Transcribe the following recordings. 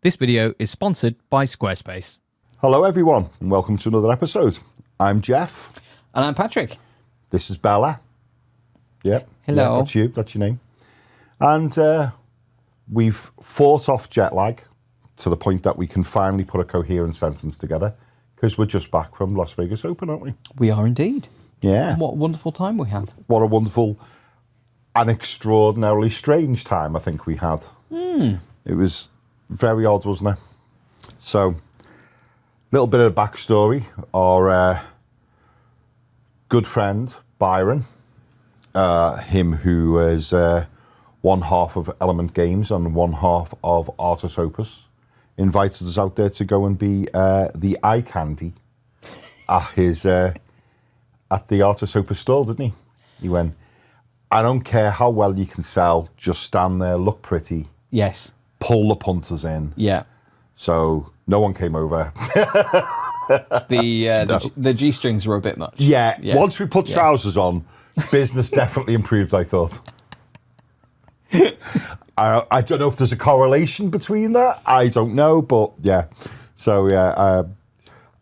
This video is sponsored by Squarespace. Hello everyone and welcome to another episode. I'm Jeff. And I'm Patrick. This is Bella. Yep. Hello. Yeah, that's your name. And we've fought off jet lag to the point that we can finally put a coherent sentence together because we're just back from Las Vegas Open, aren't we? We are indeed. Yeah. And what a wonderful time we had. What a wonderful and extraordinarily strange time I think we had. It was very odd, wasn't it? So, little bit of backstory. Our good friend, Byron, him who is one half of Element Games and one half of Arta Super Store, invited us out there to go and be the eye candy at his at the Arta Super Store, didn't he? He went, I don't care how well you can sell, just stand there, look pretty. Yes. Pull the punters in. Yeah. So no one came over. The G-strings were a bit much. Yeah. Once we put trousers on, business definitely improved, I thought. I don't know if there's a correlation between that. I don't know, but yeah. So yeah,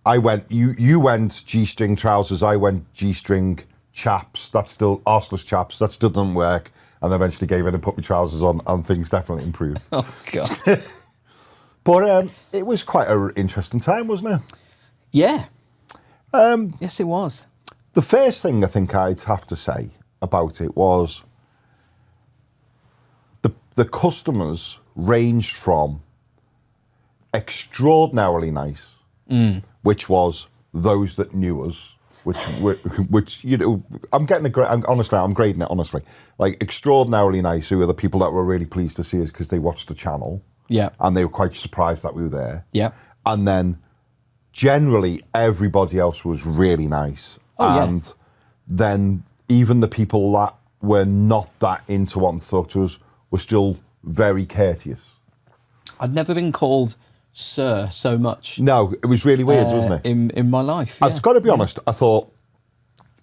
I went. You went G-string trousers. I went G-string chaps. That's still arseless chaps. That still doesn't work. And then eventually gave in and put my trousers on, and things definitely improved. Oh God. But it was quite an interesting time, wasn't it? Yeah. Yes, it was. The first thing I think I'd have to say about it was the customers ranged from extraordinarily nice, which was those that knew us, which you know, I'm grading it honestly, like extraordinarily nice, who are the people that were really pleased to see us because they watched the channel. Yeah. And they were quite surprised that we were there. Yeah. And then generally everybody else was really nice. Oh, and then even the people that were not that into wanting to talk to us were still very courteous. I'd never been called sir so much. No, it was really weird, wasn't it? In my life. Yeah. I've got to be honest, I thought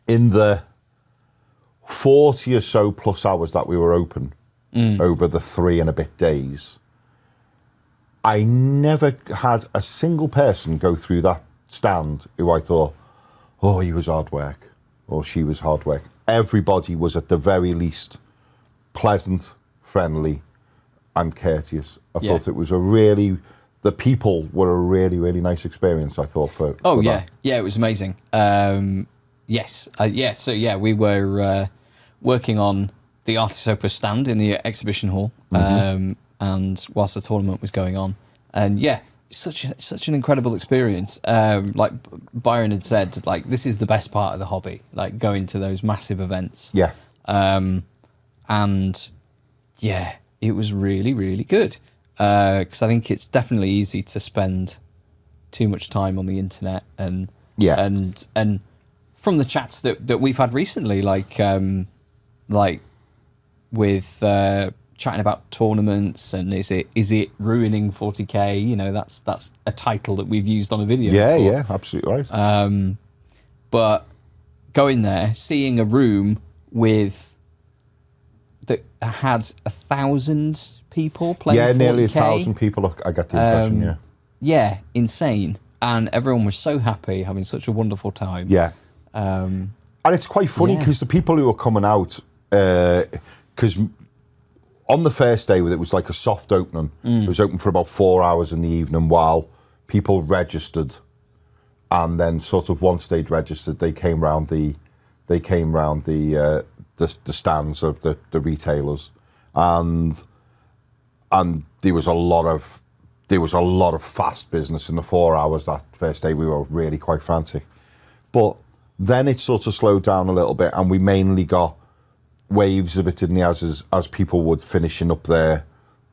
in the 40 or so plus hours that we were open over the 3 and a bit days, I never had a single person go through that stand who I thought, oh, he was hard work, or she was hard work. Everybody was at the very least pleasant, friendly, and courteous. I thought it was the people were a really, really nice experience, I thought, for that. Yeah, it was amazing. Yes. So we were working on the Arta Super stand in the exhibition hall. And whilst the tournament was going on, and it's such an incredible experience. Like Byron had said, like this is the best part of the hobby, like going to those massive events. Yeah. And yeah, it was really, really good. Because I think it's definitely easy to spend too much time on the internet and from the chats that we've had recently, like with chatting about tournaments and is it ruining 40k? You know, that's a title that we've used on a video. Yeah, absolutely right. But going there, seeing a room that had 1,000 people playing. Yeah, nearly 40K. 1,000 people. I got the impression. Yeah, insane, and everyone was so happy, having such a wonderful time. Yeah, and it's quite funny because the people who were coming out, because on the first day, it was like a soft opening. It was open for about 4 hours in the evening while people registered, and then sort of once they'd registered, they came round the stands of the retailers, and there was a lot of fast business in the 4 hours that first day. We were really quite frantic, but then it sort of slowed down a little bit, and we mainly got waves of it, didn't we, as people would finishing up their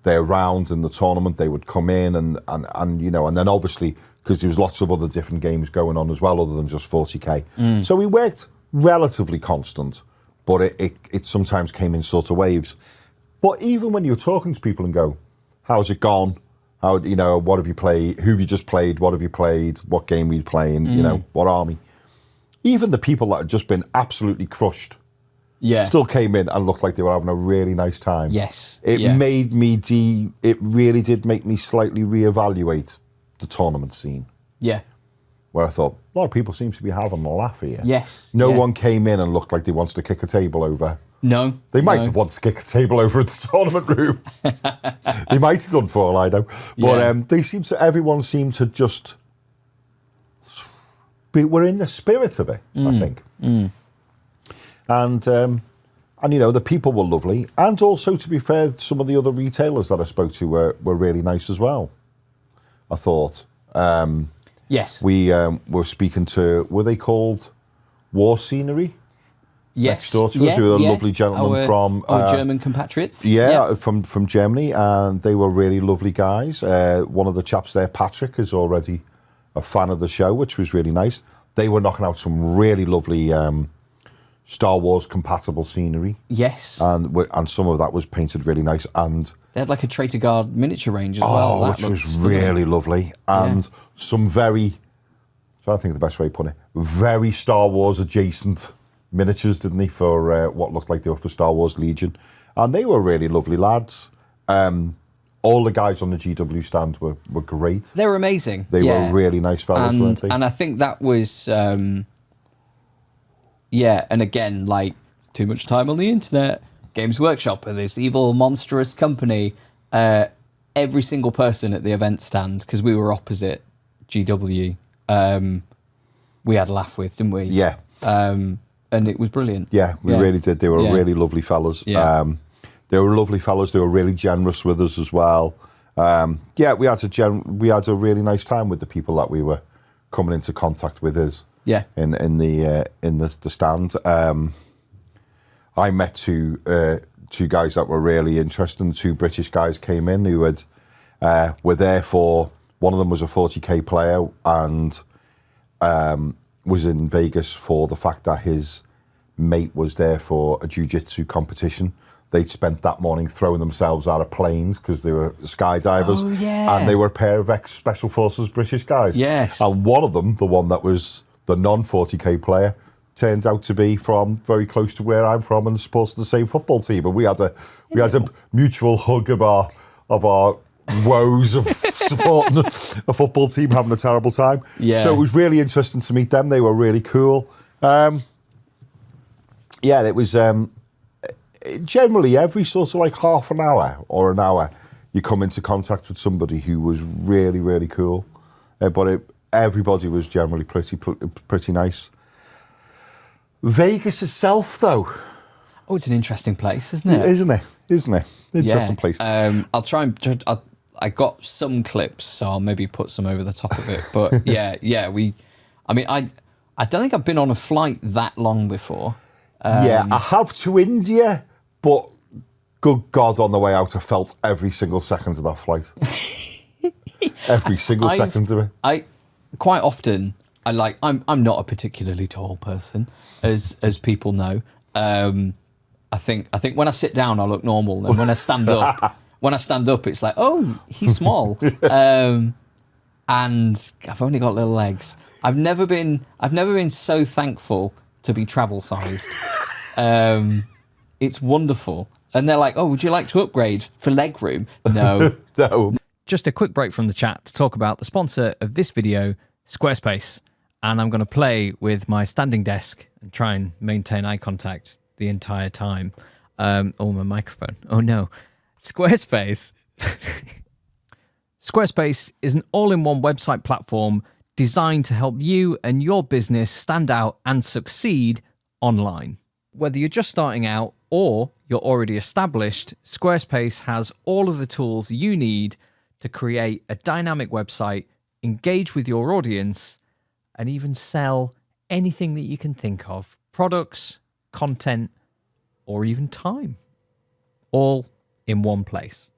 round in the tournament, they would come in and you know, and then obviously because there was lots of other different games going on as well other than just 40k. So we worked relatively constant, but it sometimes came in sort of waves. But even when you're talking to people and go, how's it gone? How, you know, what have you played? Who have you just played? What have you played? What game are you playing? You know, what army? Even the people that had just been absolutely crushed Yeah. still came in and looked like they were having a really nice time. Yes. It yeah. made me it really did make me slightly reevaluate the tournament scene, Yeah. where I thought, a lot of people seem to be having a laugh here. Yes. No yeah. one came in and looked like they wanted to kick a table over. No. They might have wanted to kick a table over at the tournament room. They might have done for all I know. But Yeah. everyone seemed to just we're in the spirit of it, I think. And you know, the people were lovely. And also, to be fair, some of the other retailers that I spoke to were really nice as well, I thought. Yes. We were speaking to, were they called War Scenery? Yes. Next door to us, who were a lovely gentleman from German compatriots. Yeah, from Germany, and they were really lovely guys. One of the chaps there, Patrick, is already a fan of the show, which was really nice. They were knocking out some really lovely Star Wars compatible scenery. Yes. And some of that was painted really nice. And they had like a Traitor Guard miniature range as well. Which was really lovely. And some very, so I think the best way to put it, very Star Wars adjacent miniatures, didn't they, for what looked like they were for Star Wars Legion. And they were really lovely lads. All the guys on the GW stand were great. They were amazing. They were really nice fellas, weren't they? And I think that was, and again, like, too much time on the internet, Games Workshop, and this evil, monstrous company. Every single person at the event stand, because we were opposite GW, we had a laugh with, didn't we? Yeah. And it was brilliant. Yeah, we really did. They were really lovely fellas. Yeah. They were lovely fellas. They were really generous with us as well. We had a really nice time with the people that we were coming into contact with us. Yeah. In the stand. I met two guys that were really interesting. Two British guys came in who were there for. One of them was a 40k player and was in Vegas for the fact that his mate was there for a jiu-jitsu competition. They'd spent that morning throwing themselves out of planes because they were skydivers. Oh, yeah. And they were a pair of ex-Special Forces British guys. Yes. And one of them, the one that was the non-40k player, turned out to be from very close to where I'm from and supports the same football team. And we had a mutual hug of our woes of supporting a football team having a terrible time. Yeah. So it was really interesting to meet them. They were really cool. It was generally every sort of like half an hour or an hour you come into contact with somebody who was really, really cool. Everybody was generally pretty nice. Vegas itself, though. Oh, it's an interesting place, isn't it? Isn't it? Interesting place. I'll try and... I got some clips, so I'll maybe put some over the top of it. But I don't think I've been on a flight that long before. I have to India, but good God, on the way out, I felt every single second of that flight. Every single second of it. Quite often, I'm not a particularly tall person, as people know. I think when I sit down, I look normal, and when I stand up, it's like, oh, he's small. And I've only got little legs. I've never been so thankful to be travel sized. It's wonderful. And they're like, oh, would you like to upgrade for leg room? No. No. Just a quick break from the chat to talk about the sponsor of this video, Squarespace. And I'm going to play with my standing desk and try and maintain eye contact the entire time. My microphone. Oh no. Squarespace. Squarespace is an all-in-one website platform designed to help you and your business stand out and succeed online. Whether you're just starting out or you're already established, Squarespace has all of the tools you need to create a dynamic website, engage with your audience, and even sell anything that you can think of. Products, content, or even time. All in one place.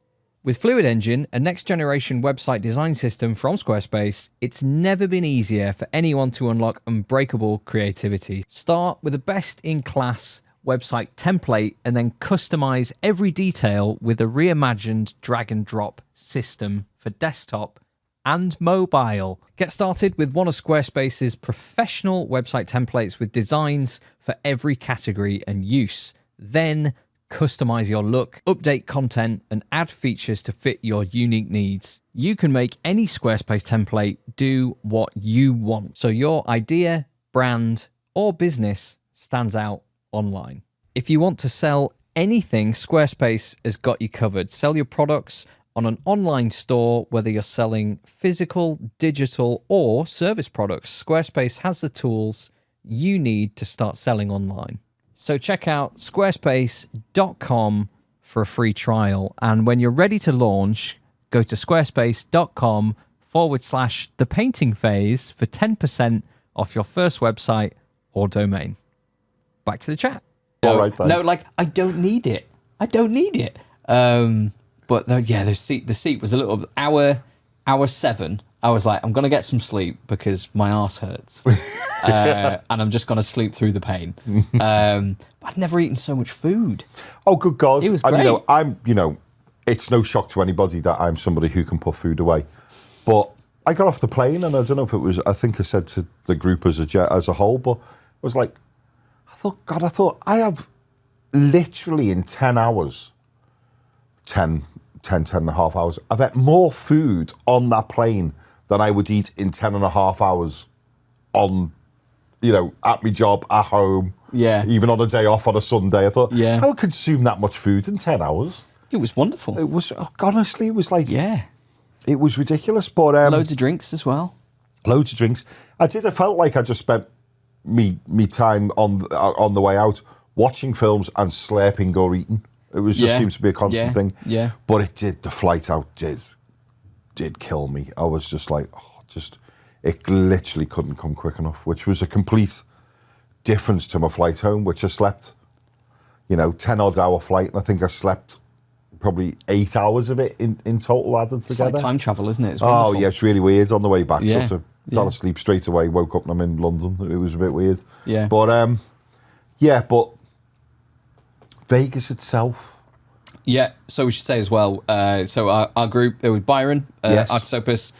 With Fluid Engine, a next-generation website design system from Squarespace, it's never been easier for anyone to unlock unbreakable creativity. Start with a best-in-class website template and then customize every detail with a reimagined drag-and-drop system for desktop and mobile. Get started with one of Squarespace's professional website templates with designs for every category and use. Then customize your look, update content, and add features to fit your unique needs. You can make any Squarespace template do what you want, so your idea, brand, or business stands out online. If you want to sell anything, Squarespace has got you covered. Sell your products on an online store, whether you're selling physical, digital, or service products. Squarespace has the tools you need to start selling online. So check out squarespace.com for a free trial. And when you're ready to launch, go to squarespace.com/thepaintingphase for 10% off your first website or domain. Back to the chat. All right, thanks. No, like, I don't need it. But the seat was a little hour 7. I was like, I'm gonna get some sleep because my arse hurts, and I'm just gonna sleep through the pain. I'd never eaten so much food. Oh, good God! It was And, great. It's no shock to anybody that I'm somebody who can put food away. But I got off the plane, and I don't know if it was. I think I said to the group as a whole, but I was like, I thought I have literally in 10 hours, 10 and a half hours, I've ate more food on that plane than I would eat in 10 and a half hours on, at my job, at home, even on a day off on a Sunday. I thought, I would consume that much food in 10 hours. It was wonderful. It was, honestly, it was like, it was ridiculous. But loads of drinks as well. Loads of drinks. I felt like I just spent me time on the way out watching films and slurping or eating. It was just seemed to be a constant thing. Yeah. But the flight out did kill me. I was just like, it literally couldn't come quick enough, which was a complete difference to my flight home, which I slept, 10 odd hour flight. And I think I slept probably 8 hours of it in total added together. It's like time travel, isn't it? It's oh, yeah, it's really weird on the way back. Yeah. Sort of fell asleep straight away, woke up and I'm in London. It was a bit weird. Yeah. But, but Vegas itself. Yeah, so we should say as well, so our group, there was Byron, Arta Super Store,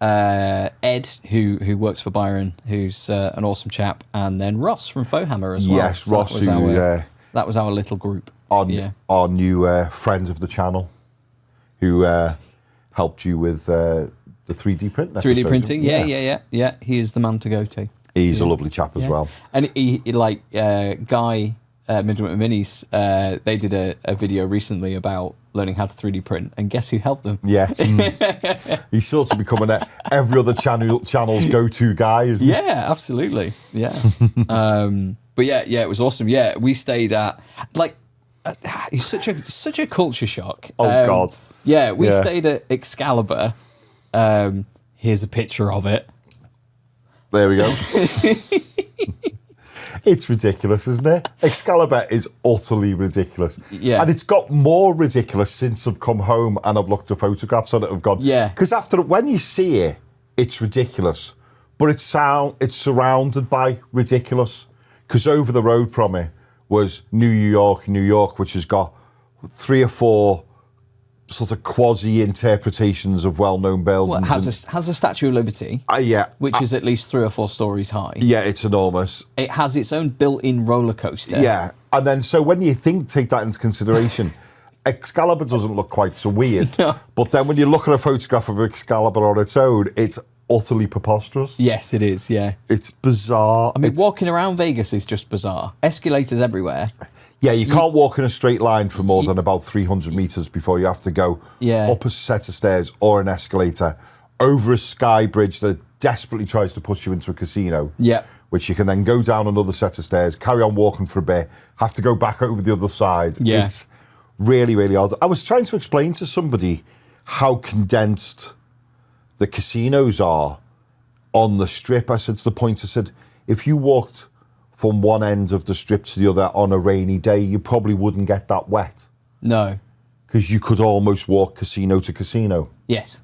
Ed, who works for Byron, who's an awesome chap, and then Ross from Fohammer as well. Yes, so Ross, that was our little group. Our new friend of the channel, who helped you with the 3D print. 3D printing, yeah. He is the man to go to. He's a lovely chap as well. And he Guy... Midwinter Minis, they did a video recently about learning how to 3D print, and guess who helped them? Yeah. He's sort of becoming every other channel's go-to guy, isn't he? Yeah, absolutely. Yeah. But it was awesome. Yeah, we stayed at, it's such a culture shock. Oh, God. Yeah, we stayed at Excalibur. Here's a picture of it. There we go. It's ridiculous, isn't it? Excalibur is utterly ridiculous. Yeah. And it's got more ridiculous since I've come home and I've looked at photographs on it. I've gone, because when you see it, it's ridiculous. But it's surrounded by ridiculous. Because over the road from it was New York, which has got 3 or 4 sort of quasi-interpretations of well-known buildings. Well, it has a Statue of Liberty, which is at least 3 or 4 stories high. Yeah, it's enormous. It has its own built-in roller coaster. Yeah, and then so when you take that into consideration, Excalibur doesn't look quite so weird. No. But then when you look at a photograph of Excalibur on its own, it's utterly preposterous. Yes, it is, yeah. It's bizarre. I mean, walking around Vegas is just bizarre. Escalators everywhere. Yeah, you can't walk in a straight line for more than about 300 metres before you have to go up a set of stairs or an escalator, over a sky bridge that desperately tries to push you into a casino. Yeah. Which you can then go down another set of stairs, carry on walking for a bit, have to go back over the other side. Yeah. It's really, really odd. I was trying to explain to somebody how condensed the casinos are on the strip. I said to the point, I said, if you walked from one end of the strip to the other on a rainy day, you probably wouldn't get that wet. No. Because you could almost walk casino to casino. Yes.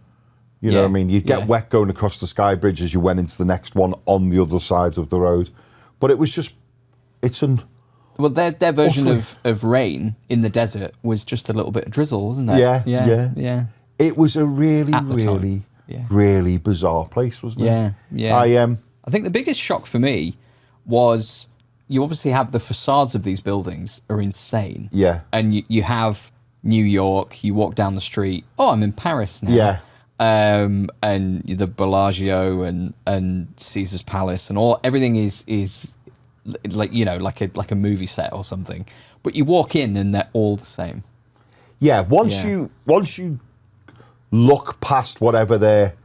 You know what I mean? You'd get wet going across the sky bridge as you went into the next one on the other side of the road. But it was just, well, their version of rain in the desert was just a little bit of drizzle, wasn't it? Yeah. It was a really, really, really bizarre place, wasn't it? Yeah. I think the biggest shock for me was you obviously have the facades of these buildings are insane. Yeah. And you have New York, you walk down the street, oh, I'm in Paris now. Yeah. And the Bellagio and Caesar's Palace and everything is like, you know, like a movie set or something. But you walk in and they're all the same. Yeah, once you look past whatever their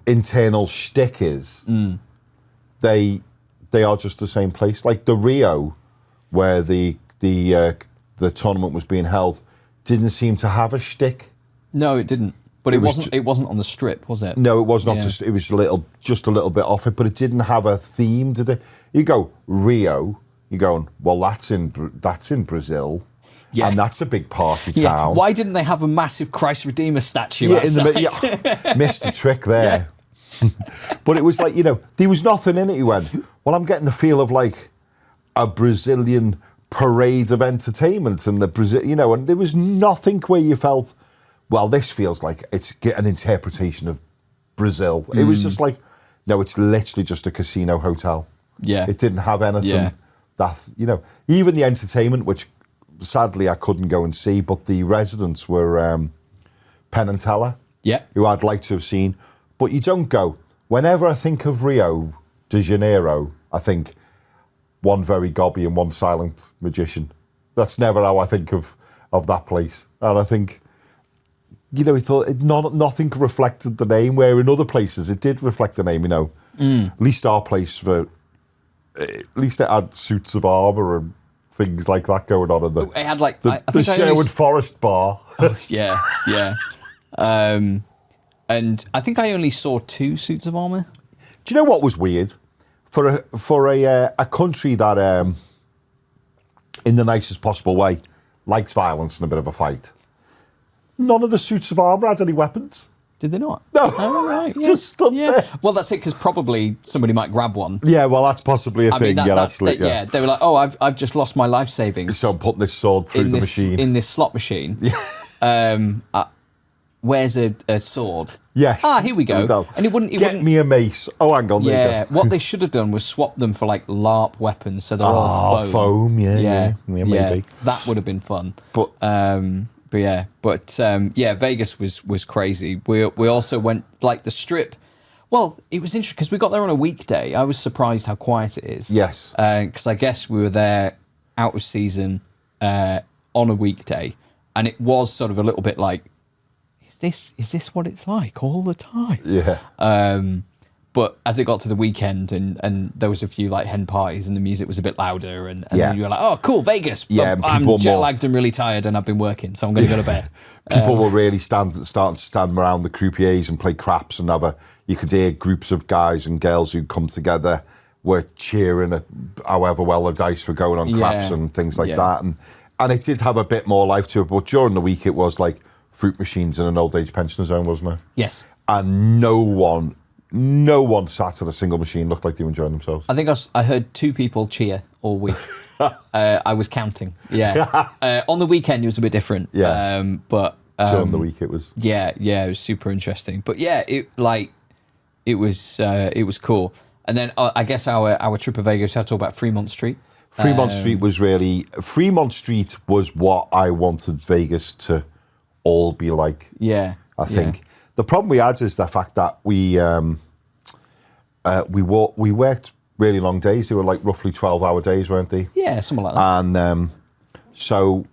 internal shtick is, they are just the same place. Like the Rio, where the tournament was being held, didn't seem to have a shtick. No, it didn't. But it wasn't on the Strip, was it? No, it was not. It was just a little bit off it, but it didn't have a theme, did it? You go Rio, you're going, well, that's in Brazil. Yeah. And that's a big party town. Yeah. Why didn't they have a massive Christ Redeemer statue outside? Missed a trick there. Yeah. But it was like, you know, there was nothing in it. You went, well, I'm getting the feel of like a Brazilian parade of entertainment and and there was nothing where you felt, well, this feels like it's an interpretation of Brazil. It was just like, no, it's literally just a casino hotel. Yeah. It didn't have anything that, you know, even the entertainment, which sadly I couldn't go and see, but the residents were Penn and Teller, who I'd like to have seen. But you don't go. Whenever I think of Rio de Janeiro, I think one very gobby and one silent magician. That's never how I think of that place. And I think, you know, he thought nothing reflected the name, where in other places it did reflect the name, you know. At least our place, at least it had suits of armour and things like that going on in the, it had like the Sherwood Forest Bar. Yeah. And I think I only saw 2 suits of armour. Do you know what was weird? For a country that, in the nicest possible way, likes violence and a bit of a fight, none of the suits of armour had any weapons. Did they not? No. Oh, right. Yeah. Just stood there. Well, that's it, because probably somebody might grab one. Yeah, well, that's possibly a thing. Yeah, they were like, oh, I've just lost my life savings. So I'm putting this sword through the machine. In this slot machine. Yeah. Where's a sword? Yes. Here we go. And it wouldn't get me a mace. Oh, hang on. Yeah. What they should have done was swap them for like LARP weapons, so they're all foam. Yeah, maybe. That would have been fun. But Vegas was crazy. We also went like the Strip. Well, it was interesting because we got there on a weekday. I was surprised how quiet it is. Yes. Because I guess we were there out of season on a weekday, and it was sort of a little bit like, is this what it's like all the time? Yeah. But as it got to the weekend and there was a few like hen parties and the music was a bit louder and then you were like, oh, cool, Vegas. Yeah, I'm jet lagged and really tired and I've been working, so I'm going to go to bed. People were really starting to stand around the croupiers and play craps and you could hear groups of guys and girls who'd come together were cheering at however well the dice were going on craps and things like that. And it did have a bit more life to it, but during the week it was like fruit machines in an old age pensioner zone, wasn't it? Yes. And no one sat at a single machine looked like they were enjoying themselves. I think I heard 2 people cheer all week. I was counting. Yeah. On the weekend it was a bit different. Yeah. But during the week it was. Yeah, it was super interesting. But yeah, it was cool. And then I guess our trip of Vegas, we had to talk about Fremont Street. Fremont Street was what I wanted Vegas to all be like. Yeah. I think. The problem we had is the fact that we worked really long days. They were like roughly 12-hour days, weren't they? Yeah, something like that. And so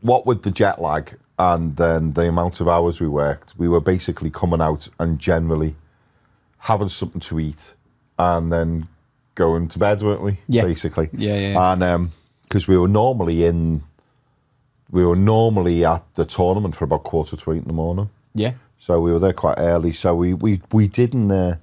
what with the jet lag and then the amount of hours we worked, we were basically coming out and generally having something to eat and then going to bed, weren't we? Yeah. Basically. Yeah. And because we were normally at the tournament for about 7:45 in the morning. Yeah. So we were there quite early. So we didn't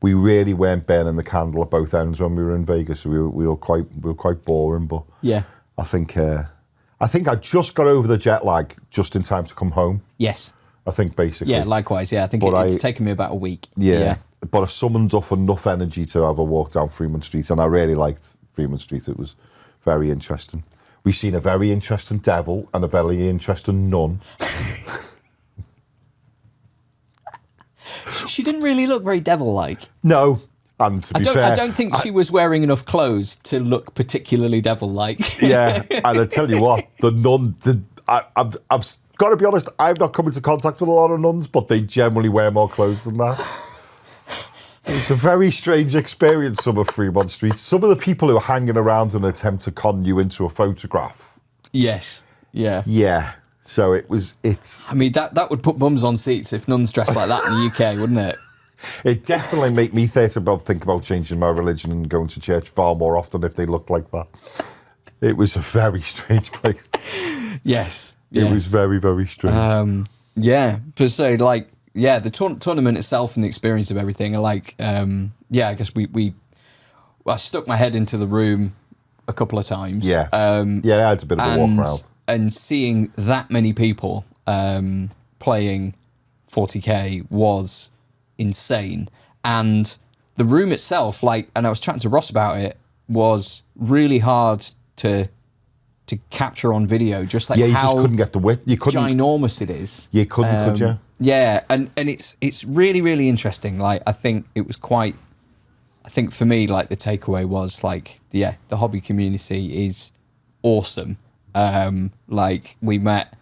we really weren't burning the candle at both ends when we were in Vegas. We were quite boring. But yeah, I think I just got over the jet lag just in time to come home. Yes. I think basically. Yeah, likewise. Yeah, I think it's taken me about a week. Yeah. But I summoned up enough energy to have a walk down Fremont Street, and I really liked Fremont Street. It was very interesting. We've seen a very interesting devil and a very interesting nun. She didn't really look very devil-like. No. And to be fair, I don't think she was wearing enough clothes to look particularly devil-like. Yeah, and I tell you what, the nun did. I've got to be honest. I've not come into contact with a lot of nuns, but they generally wear more clothes than that. It's a very strange experience. Some of Fremont Street. Some of the people who are hanging around in an attempt to con you into a photograph. Yes. Yeah. Yeah. So it's. I mean, that would put bums on seats if nuns dressed like that in the UK, wouldn't it? It definitely make me think about changing my religion and going to church far more often if they looked like that. It was a very strange place. Yes. It was very, very strange. Yeah. But so, like, yeah, the tournament itself and the experience of everything, like, yeah, I guess I stuck my head into the room a couple of times. Yeah. Yeah, I had a bit of a walk around. And seeing that many people playing 40k was insane. And the room itself, like, and I was chatting to Ross about it, was really hard to capture on video. Just like, yeah, you how just couldn't get the width. You couldn't. Ginormous it is. You couldn't, could you? Yeah, and it's really, really interesting. Like, I think it was quite. I think for me, like, the takeaway was like, yeah, the hobby community is awesome. Like, we met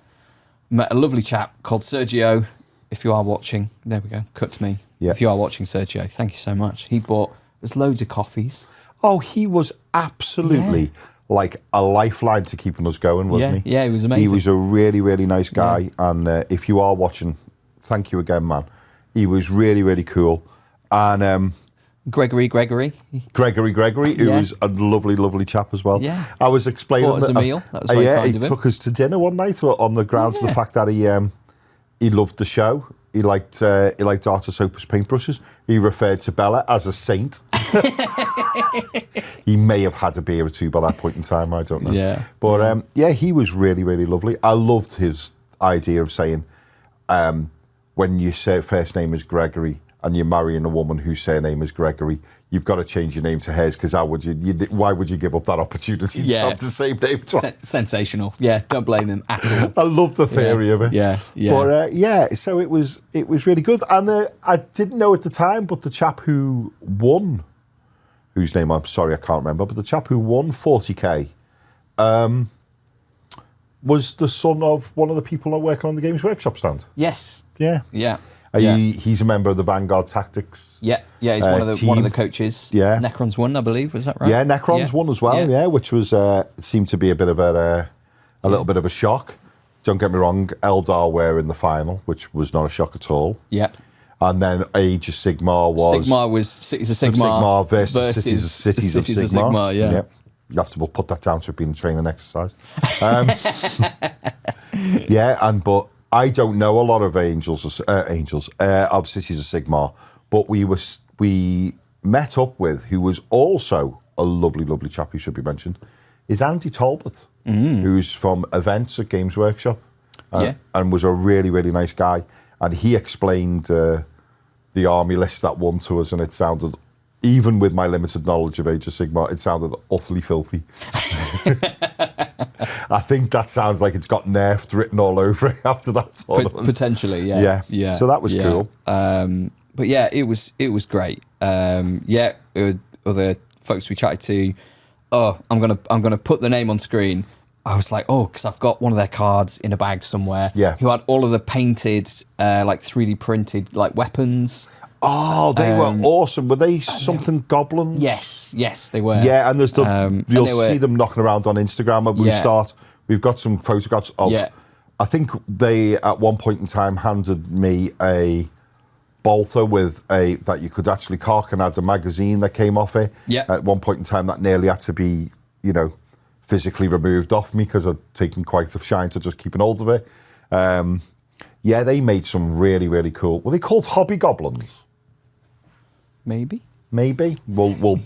a lovely chap called Sergio. If you are watching, there we go. Cut to me. Yeah. If you are watching, Sergio, thank you so much. He bought us loads of coffees. Oh, he was absolutely like a lifeline to keeping us going, wasn't he? Yeah, he was amazing. He was a really, really nice guy. Yeah. And if you are watching, thank you again, man. He was really, really cool. And Gregory, who was a lovely, lovely chap as well. Yeah. I was explaining bought us a meal. That was very kind he of him. took us to dinner one night on the grounds of the fact that he loved the show. He liked Arta Super paintbrushes. He referred to Bella as a saint. He may have had a beer or two by that point in time. I don't know. Yeah. But yeah, he was really, really lovely. I loved his idea of saying, when you say first name is Gregory and you're marrying a woman whose surname is Gregory, you've got to change your name to hers, because why would you give up that opportunity to have the same name twice? Sensational. Yeah, don't blame him at all. I love the theory of it. Yeah. But yeah, so it was really good. And I didn't know at the time, but the chap who won, whose name I'm sorry I can't remember, but the chap who won 40k was the son of one of the people working on the Games Workshop stand. Yes. Yeah. Yeah. He's a member of the Vanguard Tactics. Yeah, he's one of the coaches. Yeah, Necron's won, I believe. Was that right? Yeah, Necron's won as well. Yeah, which was seemed to be a bit of a little bit of a shock. Don't get me wrong, Eldar were in the final, which was not a shock at all. Yeah. And then Age of Sigmar was Cities of Sigmar versus Cities of Sigmar. Yeah. You have to put that down to it being a training exercise. Yeah, but I don't know a lot of angels of Cities of Sigmar, but we met up with, who was also a lovely, lovely chap who should be mentioned, is Andy Talbot, who's from events at Games Workshop, and was a really, really nice guy. And he explained the army list that won to us, and it sounded, even with my limited knowledge of Age of Sigmar, it sounded utterly filthy. I think that sounds like it's got nerfed written all over it after that tournament. Potentially, yeah. So that was cool. But yeah, it was great. Other folks we chatted to, I'm gonna put the name on screen. I was like, because I've got one of their cards in a bag somewhere. Yeah. Who had all of the painted, like 3D printed, like weapons. Oh, they were awesome. Were they something goblins? Yes, they were. Yeah, and there's you'll see them knocking around on Instagram. We've got some photographs of. Yeah. I think they at one point in time handed me a bolter with that you could actually cock, and had a magazine that came off it. Yeah. At one point in time, that nearly had to be, physically removed off me because I'd taken quite a shine to just keeping hold of it. Yeah, they made some really, really cool. Were they called hobby goblins? Maybe. We'll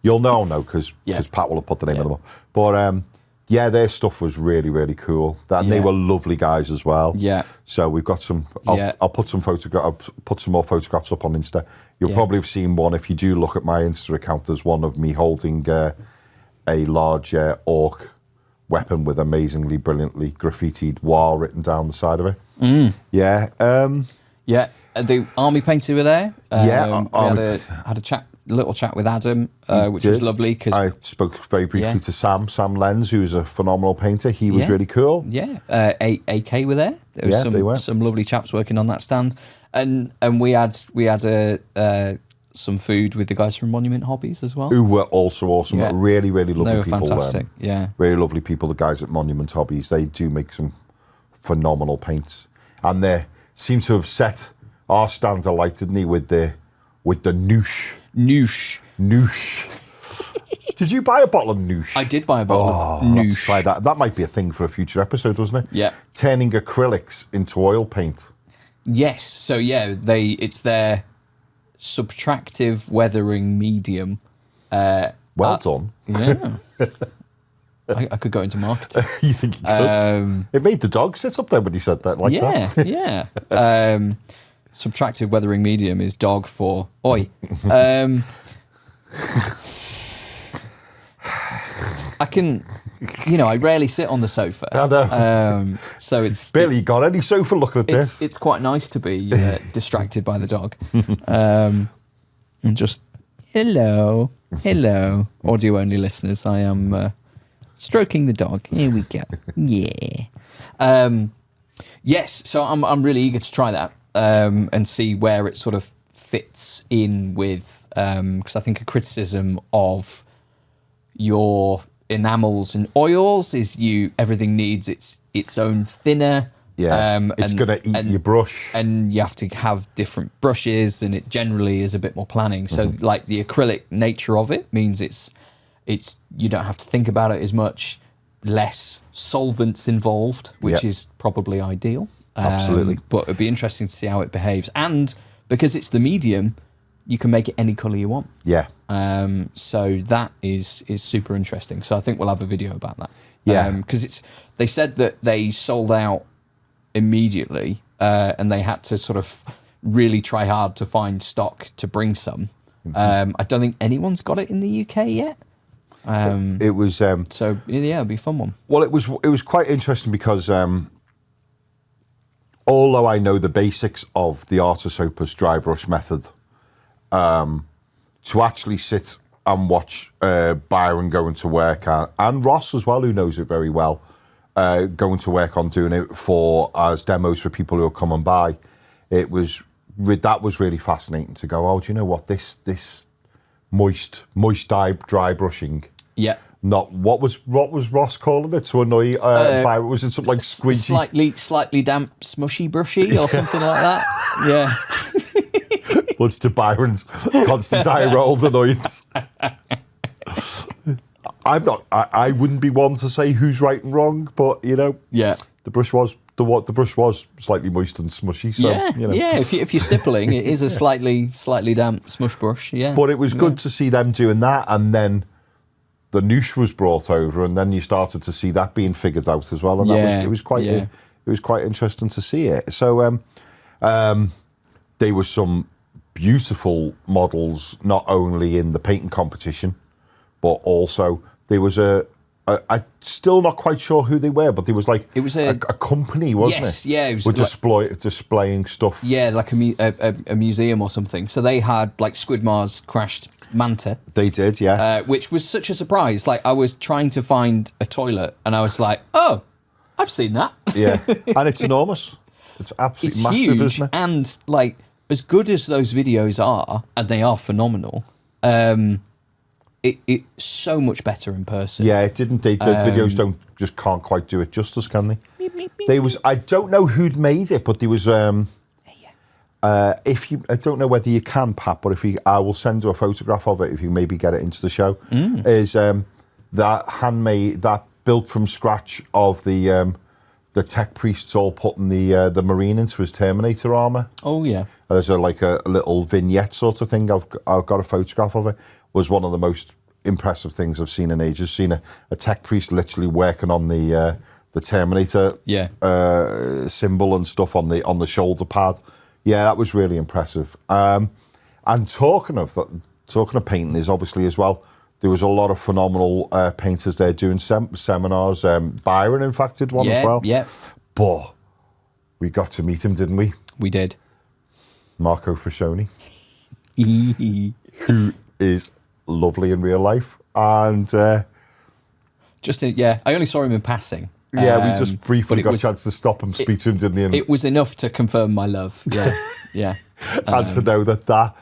you'll know because Pat will have put the name of them up. But yeah, their stuff was really, really cool. And they were lovely guys as well. Yeah. So we've got some. I'll put some I'll put some more photographs up on Insta. You'll probably have seen one if you do look at my Insta account. There's one of me holding a large orc weapon with amazingly, brilliantly graffitied "WAR" written down the side of it. Yeah. Yeah, the army painter were there. Yeah, we had a little chat with Adam, which was lovely. Cause, I spoke very briefly to Sam Lenz, who's a phenomenal painter. He was really cool. Yeah, AK were there. There was they were. some lovely chaps working on that stand, and we had some food with the guys from Monument Hobbies as well, who were also awesome. Yeah. Really, really lovely they were people. Fantastic. Yeah, really lovely people. The guys at Monument Hobbies, they do make some phenomenal paints, and they seem to have set our stand alight, didn't they, with the noosh. Noosh. Did you buy a bottle of noosh? I did buy a bottle of I'll have to noosh. try that. That might be a thing for a future episode, wasn't it? Yeah. Turning acrylics into oil paint. Yes. So yeah, it's their subtractive weathering medium. Well done. Yeah. I could go into marketing. You think you could? It made the dog sit up there when you said that like that. Yeah. Subtractive weathering medium is dog for oi. I can, I rarely sit on the sofa. I know. So it's Barely got any sofa looking at this. It's quite nice to be distracted by the dog, and just hello, audio only listeners. I am stroking the dog. Here we go. Yeah. Yes. So I'm really eager to try that and see where it sort of fits in with because I think a criticism of your enamels and oils is everything needs its own thinner. Yeah, it's going to eat your brush. And you have to have different brushes, and it generally is a bit more planning. So like the acrylic nature of it means it's you don't have to think about it as much, less solvents involved, which is probably ideal. Absolutely. But it'd be interesting to see how it behaves. And because it's the medium, you can make it any colour you want. Yeah. So that is super interesting. So I think we'll have a video about that. Yeah. Because they said that they sold out immediately, and they had to sort of really try hard to find stock to bring some. I don't think anyone's got it in the UK yet. It was So yeah, it'll be a fun one. well. It was quite interesting because although I know the basics of the Arta Super's dry brush method, to actually sit and watch Byron going to work and Ross as well, who knows it very well, going to work on doing it as demos for people who are coming by, that was really fascinating to go. Oh, do you know what this moist dry brushing? Yeah. Not what was Ross calling it to annoy Byron? Was it something like squidgy? Slightly damp, smushy, brushy, or something like that. Yeah. What's to Byron's constant eye rolled annoyance? I wouldn't be one to say who's right and wrong, but Yeah. the brush was slightly moist and smushy. So Yeah. If you're stippling, it is a slightly damp smush brush. Yeah. But it was good to see them doing that, and then the noosh was brought over, and then you started to see that being figured out as well, and it was quite interesting to see it. So there were some beautiful models, not only in the painting competition, but also there was I'm still not quite sure who they were, but there was like a company, wasn't it? Yeah, it was with displaying stuff. Yeah, like a museum or something. So they had like Squidmar's crashed Manta. They did, yes. Which was such a surprise. Like I was trying to find a toilet, and I was like, "Oh, I've seen that." Yeah, and it's enormous. It's absolutely massive, huge, isn't it? And like as good as those videos are, and they are phenomenal. It's so much better in person. Yeah, it didn't. The videos can't quite do it justice, can they? I don't know who'd made it, but there was. I don't know whether you can, Pat, but I will send you a photograph of it if you maybe get it into the show. Is that handmade, that built from scratch of the tech priests all putting the Marine into his Terminator armor. Oh yeah. There's a little vignette sort of thing. I've got a photograph of it. Was one of the most impressive things I've seen in ages. Seen a tech priest literally working on the Terminator symbol and stuff on the shoulder pad. Yeah, that was really impressive. And talking of painting, is obviously as well, there was a lot of phenomenal painters there doing seminars. Byron, in fact, did one as well. Yeah. But we got to meet him, didn't we? We did. Marco Frisoni, who is lovely in real life. And I only saw him in passing. we just briefly got a chance to stop him, speak to him, didn't we? And it was enough to confirm my love. Yeah, yeah. and to know that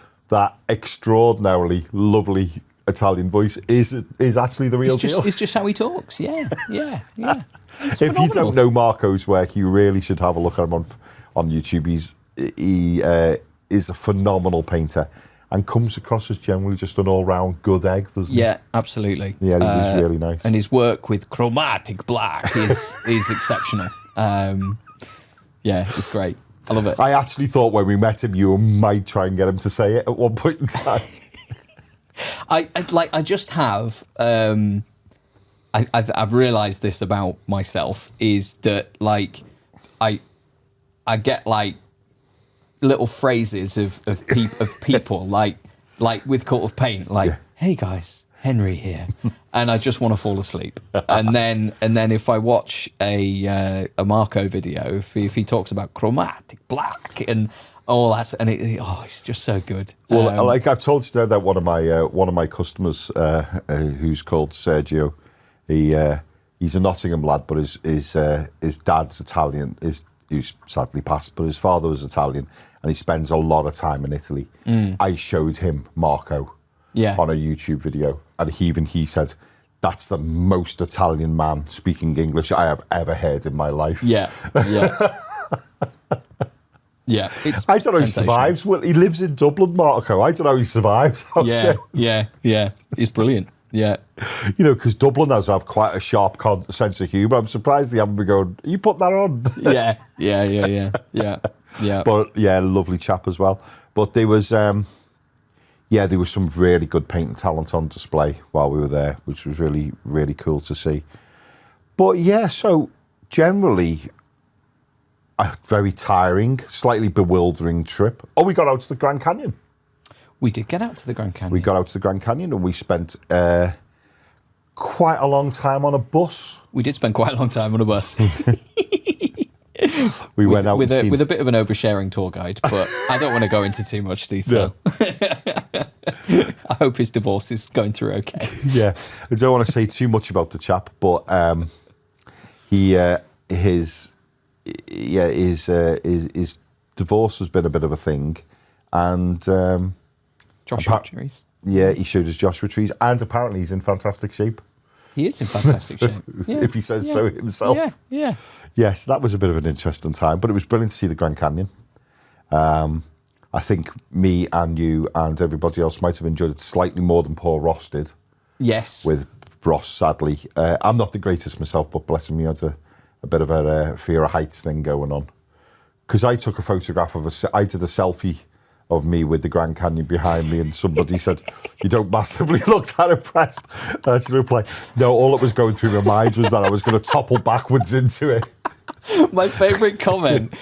extraordinarily lovely Italian voice is actually the real deal. It's just how he talks. Yeah. It's If you phenomenal. don't know Marco's work, you really should have a look at him on YouTube. He is a phenomenal painter and comes across as generally just an all-round good egg, doesn't he? Yeah, absolutely. Yeah, he was really nice. And his work with chromatic black is exceptional. It's great. I love it. I actually thought when we met him, you might try and get him to say it at one point in time. I just have. I've realised this about myself is that like I get like little phrases of people like with Coat of Paint, like, hey guys, Henry here, and I just want to fall asleep. And then if I watch a Marco video, if he talks about chromatic black and all that, and it's just so good. Well, like I've told you now that one of my customers, who's called Sergio, he's a Nottingham lad, but his dad's Italian. Who's sadly passed, but his father was Italian, and he spends a lot of time in Italy. I showed him Marco on a YouTube video, and he said, that's the most Italian man speaking English I have ever heard in my life. Yeah. It's I don't know how he survives. Well, he lives in Dublin, Marco. I don't know how he survives. Yeah. He's brilliant. Yeah. You know, because Dubliners have quite a sharp sense of humour. I'm surprised they haven't been going, are you putting that on? Yeah. But yeah, lovely chap as well. But there was some really good painting talent on display while we were there, which was really, really cool to see. But yeah, so generally a very tiring, slightly bewildering trip. Oh, we got out to the Grand Canyon. We did get out to the Grand Canyon. We got out to the Grand Canyon and we spent quite a long time on a bus. We did spend quite a long time on a bus. We went out with a bit of an oversharing tour guide, but I don't want to go into too much detail. I hope his divorce is going through okay. Yeah, I don't want to say too much about the chap, but his divorce has been a bit of a thing, and Joshua trees. Yeah, he showed us Joshua trees, and apparently he's in fantastic shape. He is in fantastic shape. Yeah. If he says so himself. Yeah. Yes, that was a bit of an interesting time, but it was brilliant to see the Grand Canyon. I think me and you and everybody else might have enjoyed it slightly more than poor Ross did. Yes. With Ross, sadly. I'm not the greatest myself, but bless him, he had a bit of a fear of heights thing going on. Because I took a photograph I did a selfie of me with the Grand Canyon behind me, and somebody said, you don't massively look that impressed. And I had to reply, no, all that was going through my mind was that I was going to topple backwards into it. My favourite comment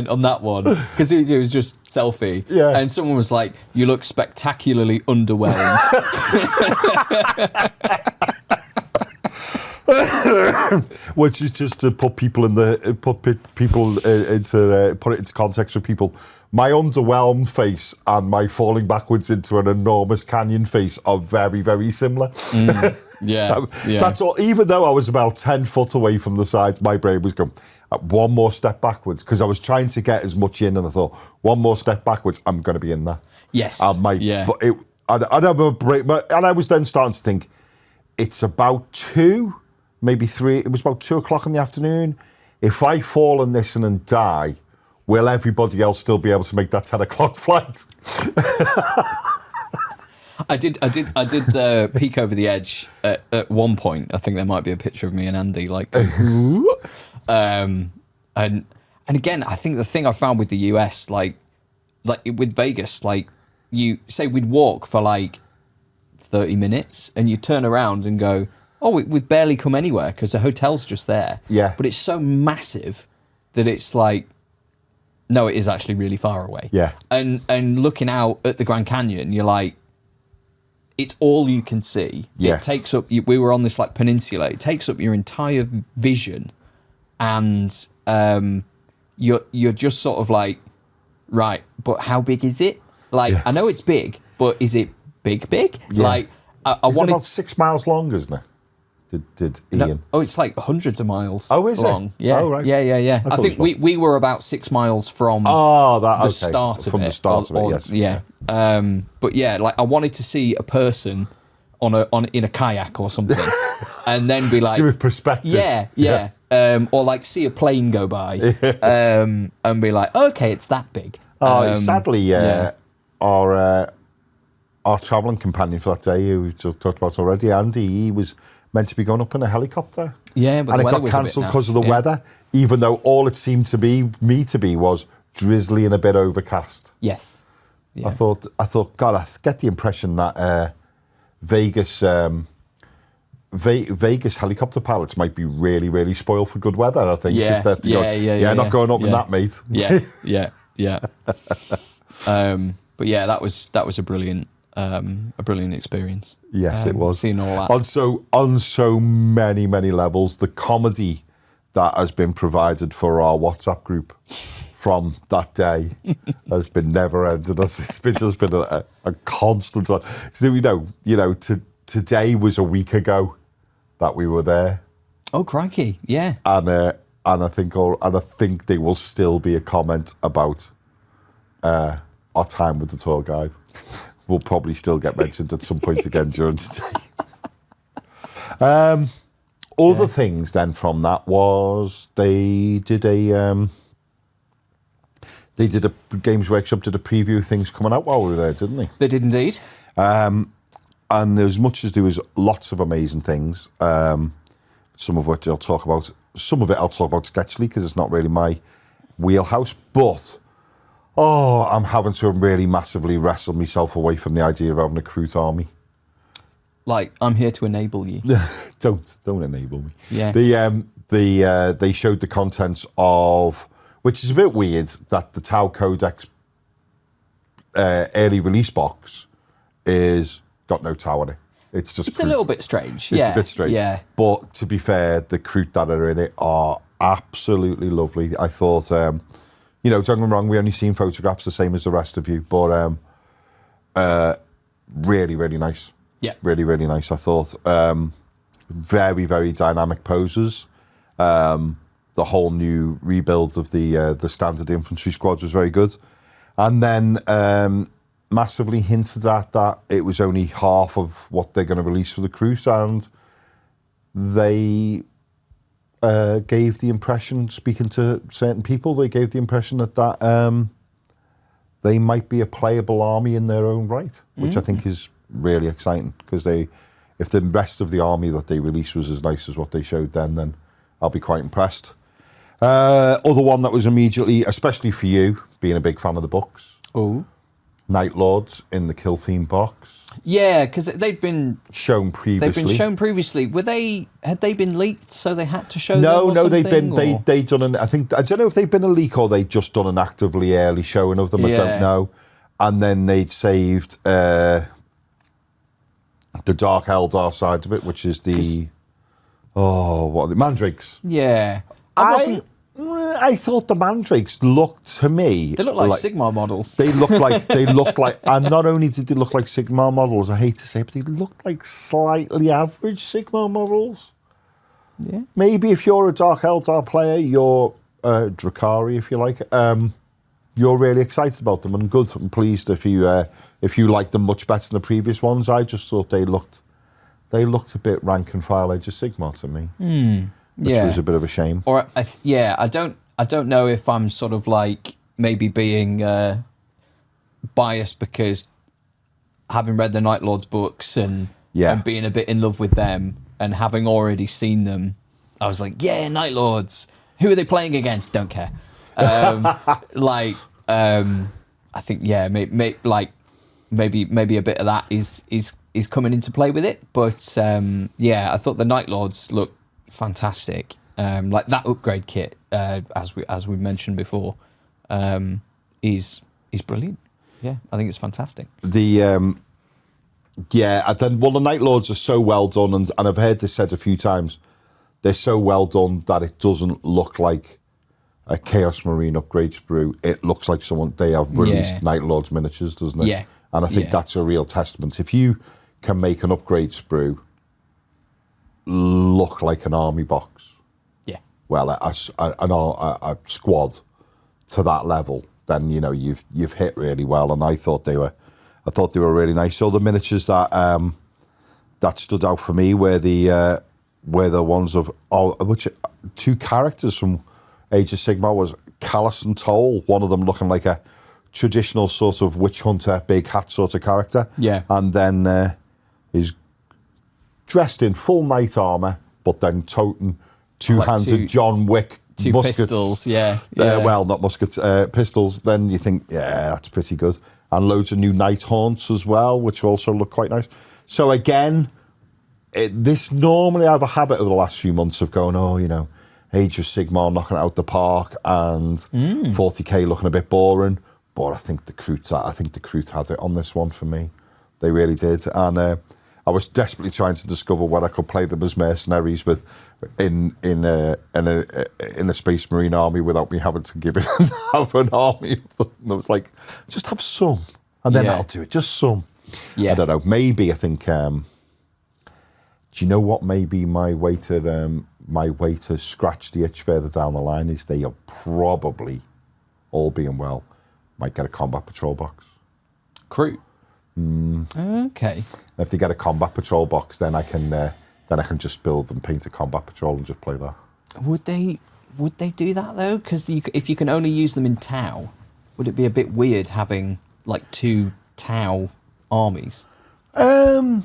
on that one, because it was just selfie, and someone was like, you look spectacularly underwhelmed. Which is just to put people put it into context for people. My underwhelmed face and my falling backwards into an enormous canyon face are very, very similar. Yeah. That's all. Even though I was about 10 foot away from the side, my brain was going, one more step backwards, because I was trying to get as much in, and I thought, one more step backwards, I'm going to be in there. Yes. And I was then starting to think, it's about 2, maybe 3. It was about 2 o'clock in the afternoon. If I fall in this and die, will everybody else still be able to make that 10 o'clock flight? I did peek over the edge at one point. I think there might be a picture of me and Andy, like, and again, I think the thing I found with the US, like with Vegas, like, you say we'd walk for like 30 minutes, and you turn around and go, oh, we've barely come anywhere because the hotel's just there. Yeah. But it's so massive that it's like, no, it is actually really far away. Yeah. And looking out at the Grand Canyon, you're like, it's all you can see. Yes. It takes up, we were on this like peninsula, it takes up your entire vision, and you're just sort of like right, but how big is it? Like, I know it's big, but is it big? Yeah. Like, I It's wanted... about 6 miles long, isn't it? Did Ian? No, oh, it's like hundreds of miles Is long. it? Yeah. Oh, right. Yeah. I thought think it was we were about 6 miles from the start of from it. the start of it, yes. Yeah. But yeah, like I wanted to see a person in a kayak or something, and then be like, give it perspective. Yeah. Or like see a plane go by, and be like, okay, it's that big. Sadly, our travelling companion for that day, who we just talked about already, Andy, he was meant to be going up in a helicopter. Yeah, but and the it weather got was a bit cancelled naff. because of the weather, even though all it seemed to be was drizzly and a bit overcast. Yes. Yeah. I thought, God, I get the impression that Vegas helicopter pilots might be really, really spoiled for good weather. I think. Yeah. If they're not going up in that, mate. Yeah. But yeah, that was a brilliant experience. Yes, it was. Seeing all that. On so many levels, the comedy that has been provided for our WhatsApp group from that day has been never ending. It's just been a constant. So today was a week ago that we were there, Oh crikey! Yeah. and I think there will still be a comment about our time with the tour guide. Will probably still get mentioned at some point again during today. Other things then from that was they did a Games Workshop did a preview of things coming out while we were there, didn't they? They did indeed. And as much as there was lots of amazing things, some of which I'll talk about. Some of it I'll talk about sketchily because it's not really my wheelhouse, but I'm having to really massively wrestle myself away from the idea of having a Crute army. Like, I'm here to enable you. Don't enable me. Yeah. They showed the contents of, which is a bit weird, that the Tau Codex early release box is got no Tau in it. It's just It's a little bit strange. It's a bit strange. Yeah. But to be fair, the Crute that are in it are absolutely lovely. I thought, don't get me wrong, we only seen photographs the same as the rest of you, but really, really nice. Yeah. Really, really nice, I thought. Very, very dynamic poses. The whole new rebuild of the standard infantry squad was very good. And then massively hinted at that it was only half of what they're going to release for the Crute, and they gave the impression, speaking to certain people, they gave the impression that they might be a playable army in their own right, which I think is really exciting, because if the rest of the army that they released was as nice as what they showed then I'll be quite impressed. Other one that was immediately, especially for you, being a big fan of the books, Night Lords in the Kill Team box. Yeah, because they'd been shown previously. Had they been leaked, so they had to show No, them? no, Or? they'd done an. I don't know if they've been a leak or they'd just done an actively early showing of them. I don't know. And then they'd saved the Dark Eldar side of it, which is the Mandrakes. Yeah, I thought the Mandrakes looked to me. They look like Sigmar models. They looked like, and not only did they look like Sigmar models, I hate to say it, but they looked like slightly average Sigmar models. Yeah. Maybe if you're a Dark Eldar player, you're Drakari, if you like, you're really excited about them and good and pleased if you like them much better than the previous ones. I just thought they looked a bit rank and file Age of Sigmar to me. Which was a bit of a shame. Or I don't know if I'm sort of like maybe being biased because having read the Night Lords books and being a bit in love with them and having already seen them, I was like, yeah, Night Lords. Who are they playing against? Don't care. I think maybe a bit of that is coming into play with it, but I thought the Night Lords look fantastic. Like that upgrade kit, as we mentioned before, is brilliant. Yeah, I think it's fantastic. The Night Lords are so well done, and I've heard this said a few times. They're so well done that it doesn't look like a Chaos Marine upgrade sprue, it looks like they have released Night Lords miniatures, doesn't it? Yeah. And I think that's a real testament. If you can make an upgrade sprue look like an army box, well, a squad to that level, then you've hit really well. And I thought they were really nice. So the miniatures that stood out for me were the ones of which two characters from Age of Sigmar was Callus and Toll. One of them looking like a traditional sort of witch hunter, big hat sort of character. Yeah. And then he's dressed in full knight armor, but then toting two-handed John Wick muskets. Pistols, yeah. Well, not muskets, pistols. Then you think, yeah, that's pretty good. And loads of new knight haunts as well, which also look quite nice. So again, this normally I have a habit over the last few months of going, Age of Sigmar knocking it out the park and 40k looking a bit boring. But I think the Crute had it on this one for me. They really did. And I was desperately trying to discover whether I could play them as mercenaries in a Space Marine army without me having to have an army of them. And I was like, just have some, and then I'll do it. Just some. Yeah. I don't know. Maybe I think. Do you know what? Maybe my way to scratch the itch further down the line is they are probably, all being well, might get a combat patrol box. Crew. Okay. If they get a combat patrol box, then I can just build and paint a combat patrol and just play that. Would they do that though? Because if you can only use them in Tau, would it be a bit weird having like two Tau armies? No,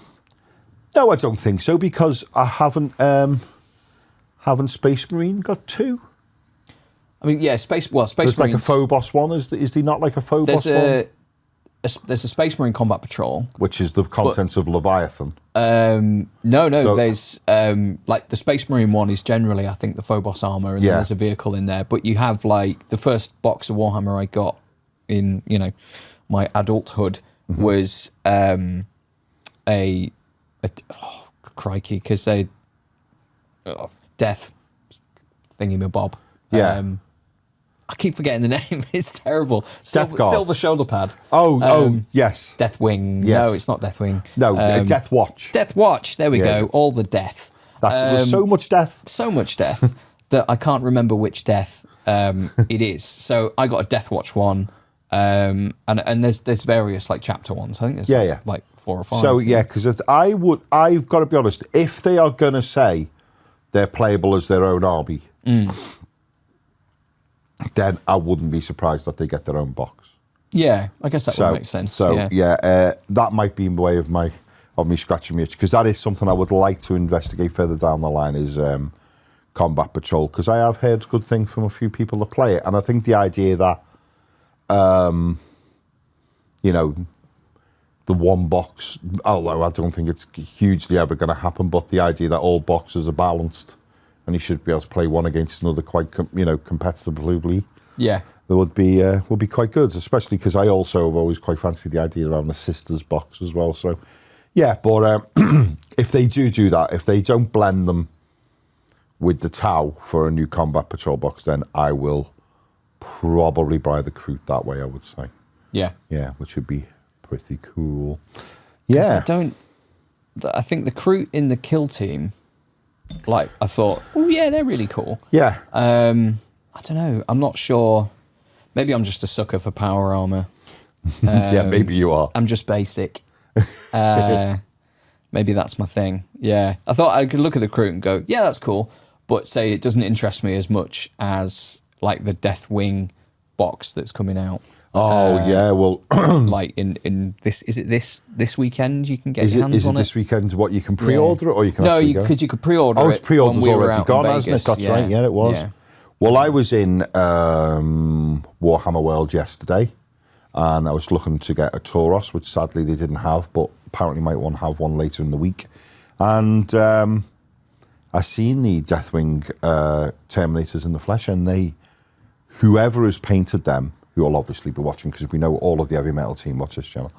I don't think so, because I haven't Space Marine got two. I mean, Space There's Marines, like a Phobos one. Is he not like a Phobos one? There's a Space Marine Combat Patrol, which is the contents of Leviathan. No. So, there's like the Space Marine one is generally, I think, the Phobos armor, and then there's a vehicle in there. But you have like the first box of Warhammer I got in my adulthood was crikey, because they death thingy-my-bob. Yeah. I keep forgetting the name. It's terrible. Guard. Silver shoulder pad. Oh, yes. Deathwing. Yes. No, it's not Deathwing. No, Death Watch. Death Watch. There we go. All the death. There's so much death. So much death that I can't remember which death it is. So I got a Death Watch one, and there's various like chapter ones. I think there's like 4 or 5. So because I've got to be honest, if they are going to say they're playable as their own army, then I wouldn't be surprised that they get their own box. Yeah, I guess that would make sense. So that might be in the way of me scratching my itch, because that is something I would like to investigate further down the line, is Combat Patrol, because I have heard good things from a few people that play it, and I think the idea that the one box, although I don't think it's hugely ever going to happen, but the idea that all boxes are balanced and you should be able to play one against another quite competitively. Yeah, that would be quite good, especially because I also have always quite fancied the idea of having a sisters box as well. So yeah, but if they do that, if they don't blend them with the Tau for a new Combat Patrol box, then I will probably buy the Crute that way, I would say. Yeah, which would be pretty cool. Yeah, I think the Crute in the kill team, like, I thought, oh yeah, they're really cool. Yeah. I don't know. I'm not sure. Maybe I'm just a sucker for power armor. Yeah, maybe you are. I'm just basic. Maybe that's my thing. Yeah. I thought I could look at the Crute and go, yeah, that's cool, but say it doesn't interest me as much as like the Deathwing box that's coming out. Oh yeah, well, like in this, is it this weekend you can get your hands on it? Is it this weekend? What, you can pre-order it, or you can no, because you could pre-order it. Oh, it's pre-ordered already gone, Vegas, hasn't it? That's right. Yeah, it was. Yeah. Well, I was in Warhammer World yesterday, and I was looking to get a Tauros, which sadly they didn't have, but apparently might want to have one later in the week. And I seen the Deathwing Terminators in the flesh, and whoever has painted them, who will obviously be watching because we know all of the heavy metal team watch this channel,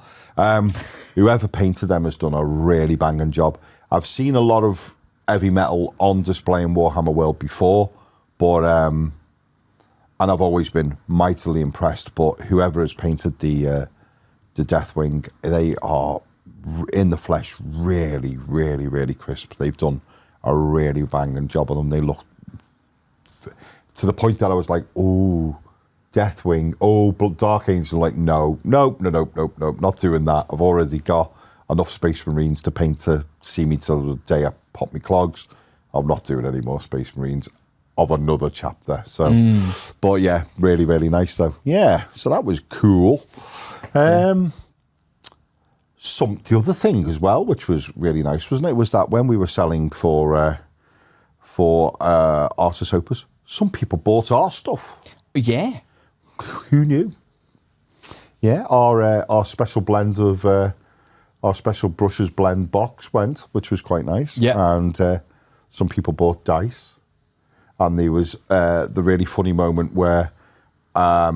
whoever painted them has done a really banging job. I've seen a lot of heavy metal on display in Warhammer World before, but and I've always been mightily impressed. But whoever has painted the Deathwing, they are in the flesh really, really, really crisp. They've done a really banging job on them. They look to the point that I was like, oh, Deathwing, oh, Dark Angel. Like, no, not doing that. I've already got enough Space Marines to paint to see me till the day I pop my clogs. I'm not doing any more Space Marines of another chapter. So, but yeah, really, really nice though. Yeah, so that was cool. The other thing as well, which was really nice, wasn't it? Was that when we were selling for Arta Sopers, some people bought our stuff. Yeah. Who knew? Yeah, our special blend of our special brushes blend box went, which was quite nice. Yeah, and some people bought dice, and there was the really funny moment where I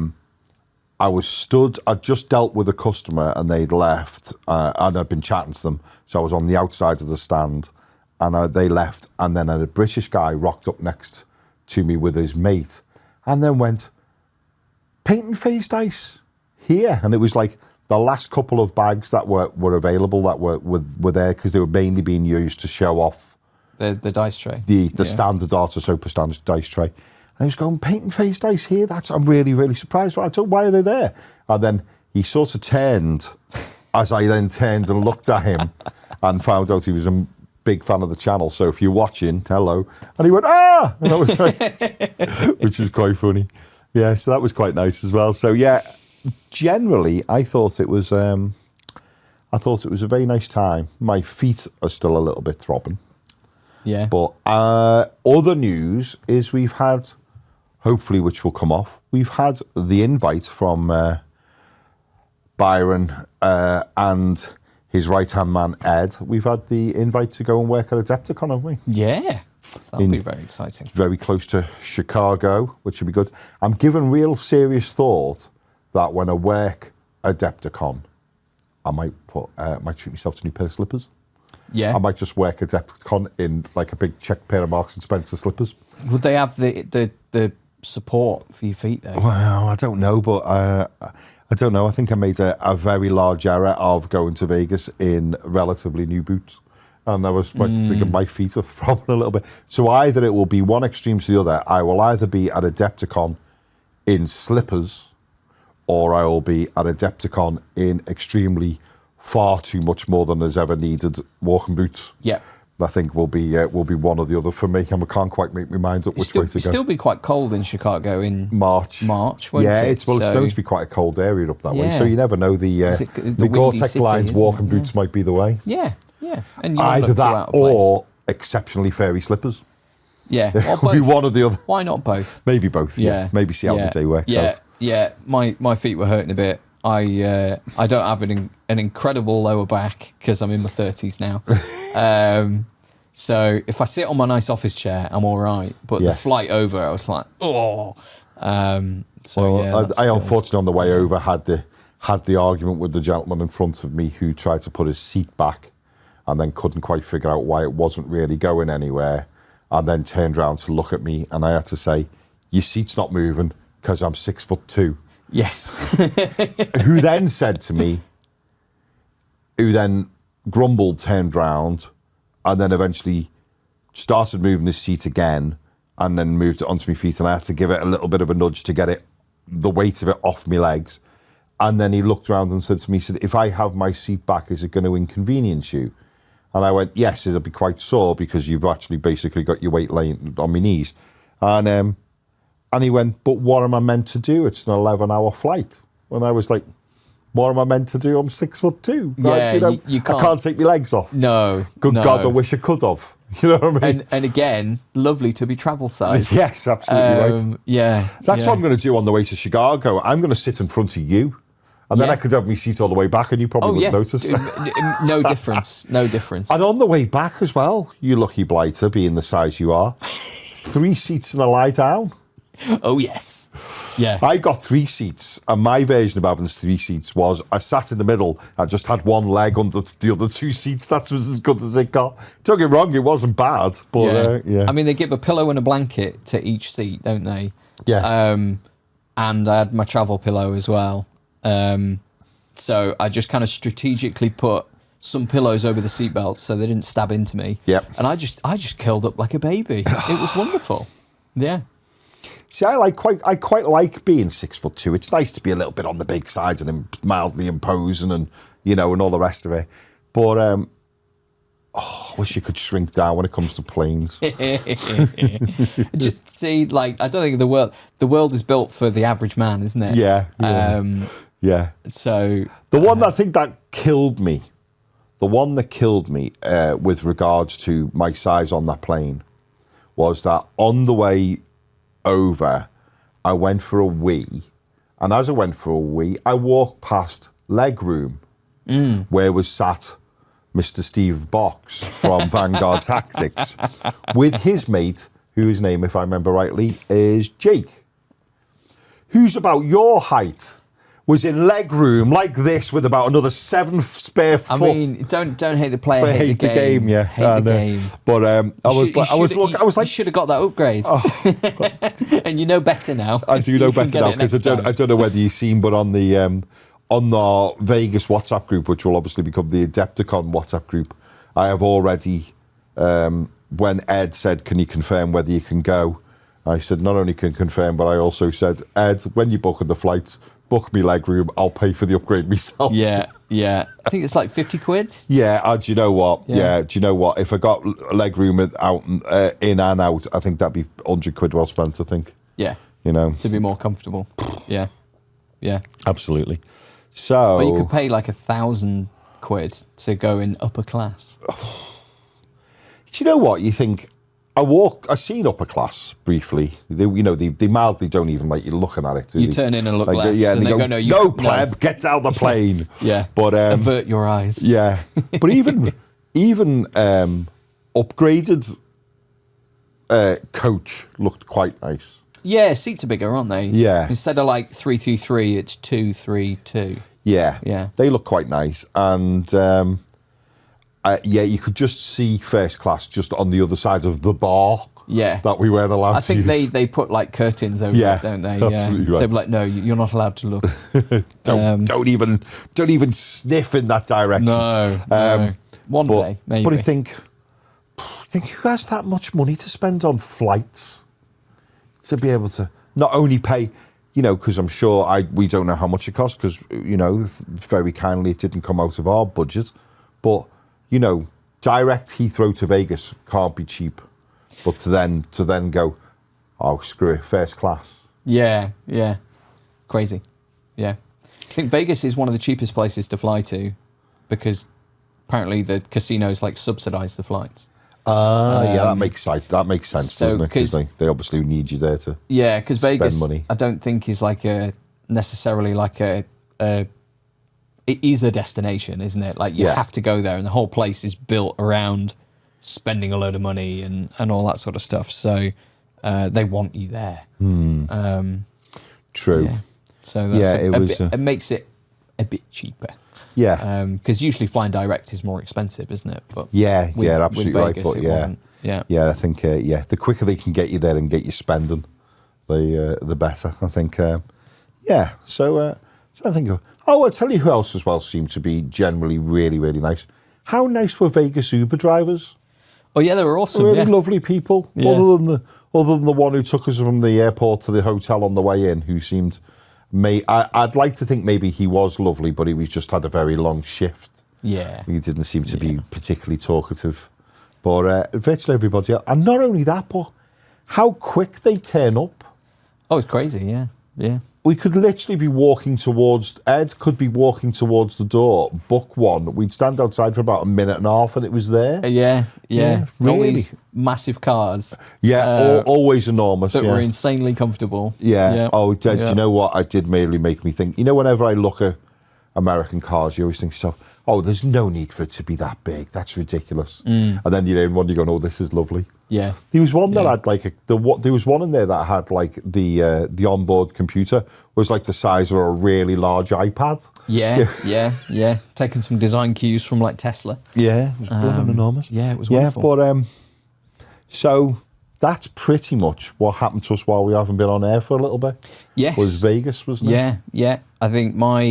was stood. I'd just dealt with a customer, and they'd left, and I'd been chatting to them, so I was on the outside of the stand, and they left, and then a British guy rocked up next to me with his mate, and then went, "Painting phase dice here," and it was like the last couple of bags that were available that were there because they were mainly being used to show off the dice tray, the standard Arta Super standard dice tray. And he was going, "Painting phase dice here. I'm really, really surprised." I thought, "Why are they there?" And then he sort of turned, as I then turned and looked at him, and found out he was a big fan of the channel. So if you're watching, hello. And he went, "Ah!" And I was like, which was quite funny. Yeah, so that was quite nice as well. So yeah, generally, I thought it was a very nice time. My feet are still a little bit throbbing. Yeah. But other news is we've had, hopefully, which will come off, we've had the invite from Byron and his right-hand man, Ed. We've had the invite to go and work at Adepticon, haven't we? Yeah. That'll be very exciting. Very close to Chicago, which would be good. I'm giving real serious thought that when I work Adepticon, I might treat myself to a new pair of slippers. Yeah. I might just work Adepticon in like a big check pair of Marks and Spencer slippers. Would they have the support for your feet though? Well, I don't know, but I don't know. I think I made a very large error of going to Vegas in relatively new boots. And I was thinking my feet are throbbing a little bit. So either it will be one extreme to the other. I will either be at Adepticon in slippers, or I will be at Adepticon in extremely far too much more than is ever needed walking boots. Yeah. I think will be one or the other for me, and I can't quite make my mind up which way to go. It'll still be quite cold in Chicago in March, won't yeah, it? It's known to be quite a cold area up that way, so you never know. The Gore-Tex lines walking boots might be the way. Yeah. And either that or exceptionally fairy slippers. Yeah, it could be one or the other. Why not both? Maybe both. Yeah. Maybe see how the day works out. Yeah. My feet were hurting a bit. I don't have an incredible lower back because I'm in my 30s now. So if I sit on my nice office chair, I'm all right. But the flight over, I was like, oh. I unfortunately on the way over had the argument with the gentleman in front of me who tried to put his seat back and then couldn't quite figure out why it wasn't really going anywhere, and then turned around to look at me, and I had to say, "Your seat's not moving because I'm 6'2". Yes. Who then said to me, who then grumbled, turned round, and then eventually started moving his seat again, and then moved it onto my feet, and I had to give it a little bit of a nudge to get the weight of it off my legs. And then he looked around and said to me, he said, "If I have my seat back, is it going to inconvenience you?" And I went, "Yes, it'll be quite sore because you've actually basically got your weight laying on my knees." And he went, "But what am I meant to do? It's an 11-hour flight." And I was like, "What am I meant to do? I'm 6'2". Yeah, right? you can't. I can't take my legs off. No. Good God, I wish I could have. You know what I mean? And again, lovely to be travel size. Yes, absolutely right. Yeah. That's what I'm going to do on the way to Chicago. I'm going to sit in front of you. And then I could have my seat all the way back and you probably wouldn't notice. No difference. No difference. And on the way back as well, you lucky blighter, being the size you are, 3 seats and a lie down. Oh, yes. Yeah. I got 3 seats, and my version of having 3 seats was I sat in the middle and just had one leg under the other 2 seats. That was as good as it got. Don't get me wrong, it wasn't bad, but yeah. I mean, they give a pillow and a blanket to each seat, don't they? Yes. and I had my travel pillow as well. So I just kind of strategically put some pillows over the seatbelts so they didn't stab into me. Yep. And I just curled up like a baby. It was wonderful. Yeah. See, I quite like being 6'2". It's nice to be a little bit on the big side and mildly imposing, and and all the rest of it. But I wish you could shrink down when it comes to planes. Just see, I don't think the world is built for the average man, isn't it? Yeah. Yeah. So the one I think that killed me, with regards to my size on that plane, was that on the way over, I went for a wee, and as I went for a wee, I walked past legroom, where was sat Mr. Steve Box from Vanguard Tactics, with his mate, whose name, if I remember rightly, is Jake, who's about your height, was in legroom like this with about another 7 spare foot. I mean, don't hate the player, hate the game. Yeah, hate the game. But I was like, you should have got that upgrade. Oh, and you know better now. I do know better now, because I don't know whether you've seen, but on the our Vegas WhatsApp group, which will obviously become the Adepticon WhatsApp group, I have already, when Ed said, "Can you confirm whether you can go?" I said, not only can confirm, but I also said, Ed, when you book the flights, book me legroom, I'll pay for the upgrade myself. Yeah. I think it's like 50 quid. Yeah, do you know what? Yeah, do you know what? If I got legroom out, in and out, I think that'd be 100 quid well spent, I think. Yeah. To be more comfortable. Yeah. Absolutely. So... But you could pay like 1,000 quid to go in upper class. Do you know what? You think... I seen upper class briefly. They mildly don't even like you looking at it. You turn in and look left, yeah, and they go, no, pleb, get down the plane. Yeah, but avert your eyes. Yeah, but even upgraded coach looked quite nice. Yeah, seats are bigger, aren't they? Yeah. Instead of like 333, it's 232. Yeah, they look quite nice, and. You could just see first class just on the other side of the bar. Yeah, that we weren't allowed. I think they put like curtains over it, don't they? Absolutely right. They're like, no, you're not allowed to look. don't even sniff in that direction. No. One day, maybe. But I think who has that much money to spend on flights to be able to not only pay, because I'm sure we don't know how much it costs, because very kindly it didn't come out of our budget, but. Direct Heathrow to Vegas can't be cheap, but to then go, oh, screw it, first class. Yeah, crazy. Yeah, I think Vegas is one of the cheapest places to fly to, because apparently the casinos subsidise the flights. That makes sense, doesn't it? Because they obviously need you there to. Yeah, because Vegas, money. I don't think is necessarily it is a destination, isn't it? You have to go there, and the whole place is built around spending a load of money and all that sort of stuff. So they want you there. True. Yeah. So that's it makes it a bit cheaper. Yeah. Because usually flying direct is more expensive, isn't it? But absolutely with Vegas, right. But I think the quicker they can get you there and get you spending, the better. I think. So I think. Oh, I'll tell you who else as well seemed to be generally really, really nice. How nice were Vegas Uber drivers? Oh yeah, they were awesome. Really lovely people. Yeah. Other than the one who took us from the airport to the hotel on the way in, who seemed, I'd like to think maybe he was lovely, but he just had a very long shift. Yeah, he didn't seem to be particularly talkative. But virtually everybody else, and not only that, but how quick they turn up. Oh, it's crazy. Yeah. Yeah. We could literally be walking towards, Ed could be walking towards the door, book one. We'd stand outside for about a minute and a half and it was there. Yeah. Really? All these massive cars. Yeah, always enormous. That were insanely comfortable. Yeah. Oh, do you know what? It did really make me think, whenever I look at American cars, you always think to yourself, oh, there's no need for it to be that big. That's ridiculous. And then you're in one, you're going, oh, this is lovely. Yeah. There was one that had there was one in there that had the onboard computer was the size of a really large iPad. Yeah. Taking some design cues from Tesla. Yeah, it was blooming enormous. Yeah, it was wonderful. Yeah, but so that's pretty much what happened to us while we haven't been on air for a little bit. Yes. Was Vegas, wasn't it? Yeah. I think my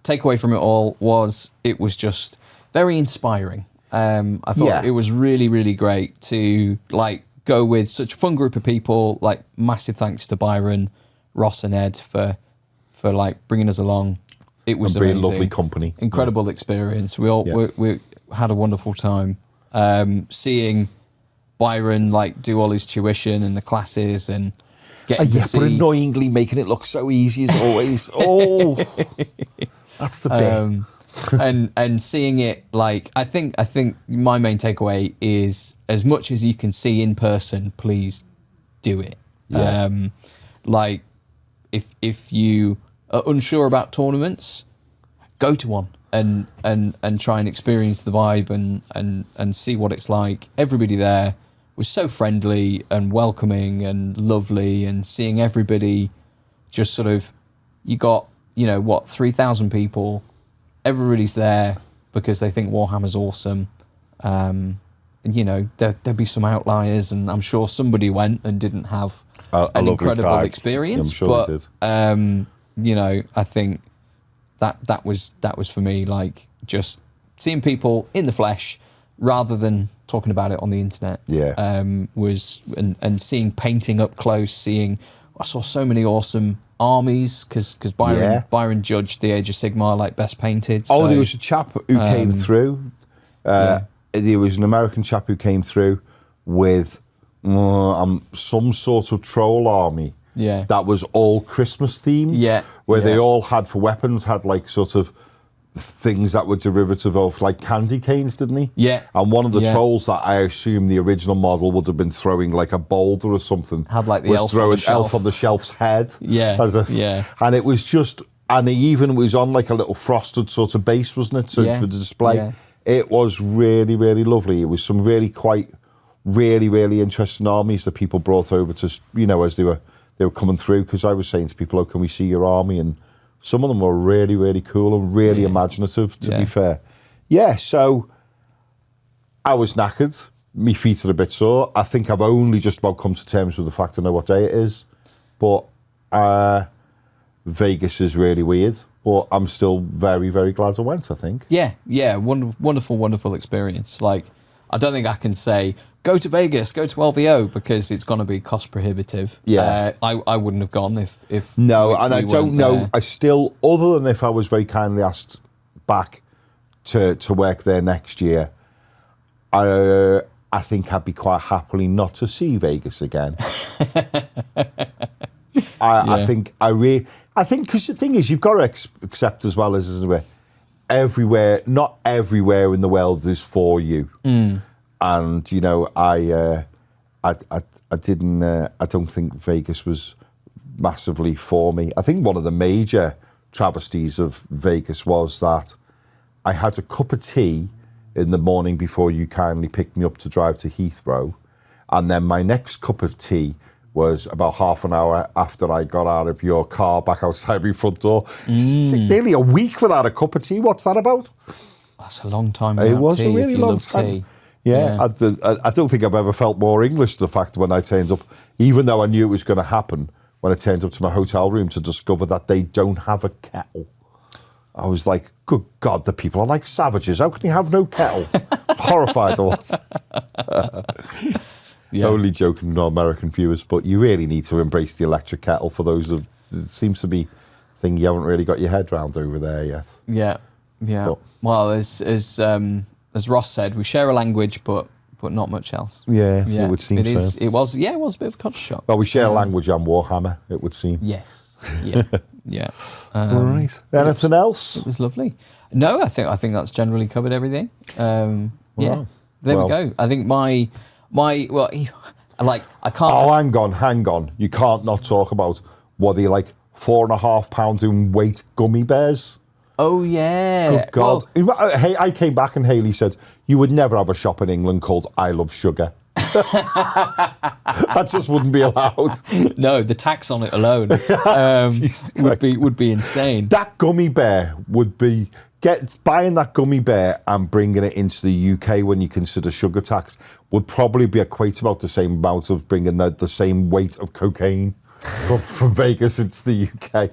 takeaway from it all was it was just very inspiring. I thought it was really, really great to like go with such a fun group of people. Like, massive thanks to Byron, Ross, and Ed for like bringing us along. It was amazing. Lovely company, incredible experience. We had a wonderful time. Seeing Byron like do all his tuition and the classes and getting to see, but annoyingly making it look so easy as always. Oh, that's the bit. and seeing it, like, I think my main takeaway is, as much as you can see in person, please do it. Yeah. Like, if you are unsure about tournaments, go to one and try and experience the vibe and see what it's like. Everybody there was so friendly and welcoming and lovely, and seeing everybody just sort of, you got, 3,000 people. Everybody's there because they think Warhammer's awesome. And, there'd be some outliers, and I'm sure somebody went and didn't have an incredible experience. Yeah, I'm sure they did. I think that was for me, like, just seeing people in the flesh rather than talking about it on the internet. Yeah. Was and seeing painting up close, I saw so many awesome armies because Byron judged the Age of Sigmar like best painted. Oh, there was a chap who came through. There was an American chap who came through with some sort of troll army. Yeah. That was all Christmas themed. Yeah. Where they all had, for weapons, had like sort of things that were derivative of like candy canes, didn't he? Yeah. And one of the trolls that I assume the original model would have been throwing like a boulder or something. Had like the was elf throwing on the shelf. elf on the shelf's head. Yeah. And it was just, and it even was on like a little frosted sort of base, wasn't it? So for the display. Yeah. It was really, really lovely. It was some really really interesting armies that people brought over to, as they were coming through. Because I was saying to people, "Oh, can we see your army?" And some of them were really, really cool and really imaginative, to be fair. Yeah, so I was knackered. My feet are a bit sore. I think I've only just about come to terms with the fact I know what day it is. But Vegas is really weird. But I'm still very, very glad I went, I think. Yeah. Wonderful experience. Like, I don't think I can say, go to Vegas, go to LVO, because it's going to be cost prohibitive. Yeah. I wouldn't have gone if no, we I don't know. There. I still, other than if I was very kindly asked back to work there next year, I think I'd be quite happily not to see Vegas again. I think because the thing is, you've got to accept as well as, isn't it? Not everywhere in the world is for you. And I don't think Vegas was massively for me. I think one of the major travesties of Vegas was that I had a cup of tea in the morning before you kindly picked me up to drive to Heathrow, and then my next cup of tea was about half an hour after I got out of your car back outside my front door. Nearly a week without a cup of tea. What's that about? That's a long time. It was a really long time. Tea. Yeah. I don't think I've ever felt more English, the fact when I turned up, even though I knew it was going to happen, when I turned up to my hotel room to discover that they don't have a kettle. I was like, good God, the people are like savages. How can you have no kettle? Horrified I was. Only joking to our American viewers, but you really need to embrace the electric kettle for those of, it seems to be a thing you haven't really got your head round over there yet. Yeah. But, well, as Ross said, we share a language, but not much else. Yeah, it would seem so. It was a bit of a culture shock. Well, we share a language and Warhammer, it would seem. Yes. Yeah. All right. Anything else? It was lovely. No, I think that's generally covered everything. Yeah. There we go. I think my I can't. Oh, hang on. You can't not talk about what they like 4.5 pounds in weight gummy bears. Oh yeah. Good God. Well, hey, I came back and Hayley said, you would never have a shop in England called I Love Sugar. That just wouldn't be allowed. No, the tax on it alone would be insane. That gummy bear would be buying that gummy bear and bringing it into the UK when you consider sugar tax would probably be equate about the same amount of bringing the same weight of cocaine from Vegas into the UK.